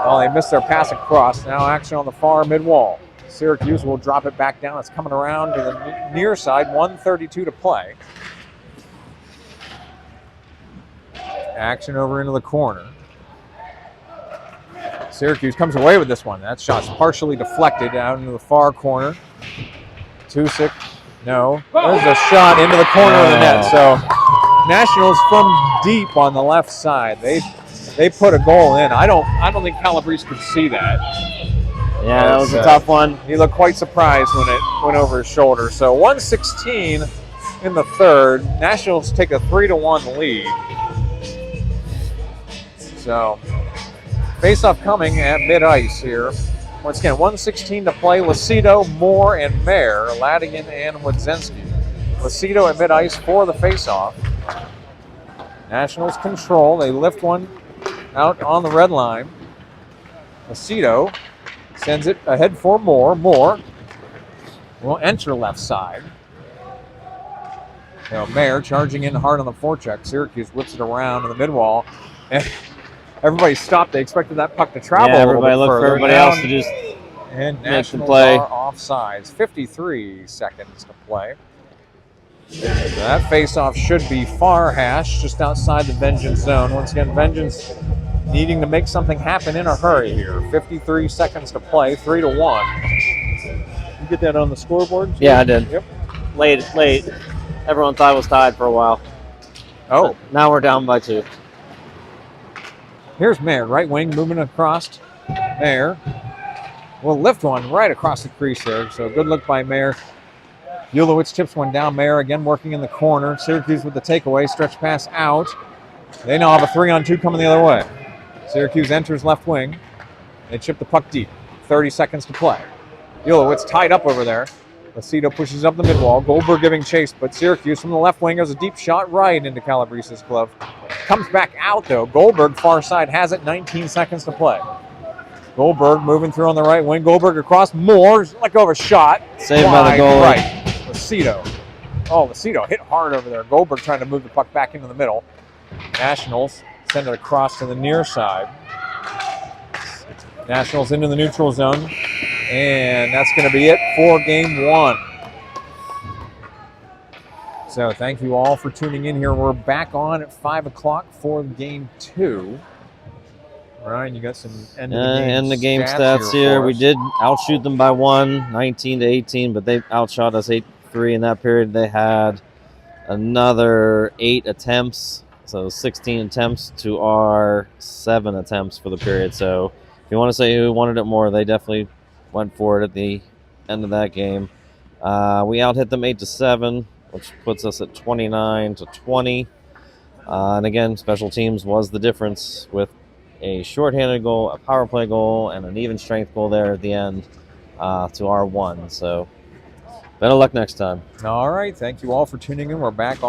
Oh, they missed their pass across. Now action on the far mid-wall. Syracuse will drop it back down. It's coming around to the near side. 1:32 to play. Action over into the corner. Syracuse comes away with this one. That shot's partially deflected out into the far corner. Tusick, no. There's a shot into the corner of the net. So Nationals from deep on the left side. They put a goal in. I don't think Calabrese could see that. Yeah, that was a tough one. He looked quite surprised when it went over his shoulder. So 1:16 in the third. Nationals take a 3-1 lead. So face-off coming at mid-ice here. Once again, 1:16 to play. Lucido, Moore, and Mayer, Ladigan, and Wodzinski. Lucido at mid-ice for the face-off. Nationals control. They lift one out on the red line. Lucido sends it ahead for Moore. Moore will enter left side. Now Mayer charging in hard on the forecheck. Syracuse whips it around in the mid-wall. And everybody stopped. They expected that puck to travel a little bit looked further. For everybody else to just and make Nationals the play. are offsides. 53 seconds to play. That face-off should be far hash, just outside the Vengeance zone. Once again, Vengeance needing to make something happen in a hurry here. 53 seconds to play, 3-1. You get that on the scoreboard? Yeah, I did. Yep. Late. Everyone thought it was tied for a while. Oh. But now we're down by 2. Here's Mayer, right wing, moving across. Mayer will lift one right across the crease there. So good look by Mayer. Ulowitz tips one down. Mayer again working in the corner. Syracuse with the takeaway. Stretch pass out. They now have a 3-on-2 coming the other way. Syracuse enters left wing. They chip the puck deep. 30 seconds to play. Ulowitz tied up over there. Lucido pushes up the mid-wall. Goldberg giving chase, but Syracuse from the left wing has a deep shot right into Calabrese's glove. Comes back out, though. Goldberg, far side, has it. 19 seconds to play. Goldberg moving through on the right wing. Goldberg across. Moore, let go of a shot. Saved by the goalie. Right. Lucido. Oh, Lucido hit hard over there. Goldberg trying to move the puck back into the middle. Nationals send it across to the near side. Nationals into the neutral zone. And that's going to be it for game 1. So thank you all for tuning in here. We're back on at 5 o'clock for game 2. Ryan, you got some end of the game stats here. We did outshoot them by 1, 19-18, but they outshot us 8-3 in that period. They had another 8 attempts, so 16 attempts to our 7 attempts for the period. So if you want to say who wanted it more, they definitely went for it at the end of that game. We out-hit them 8-7, which puts us at 29-20. And again, special teams was the difference with a shorthanded goal, a power play goal, and an even strength goal there at the end to our 1. So better luck next time. All right. Thank you all for tuning in. We're back on.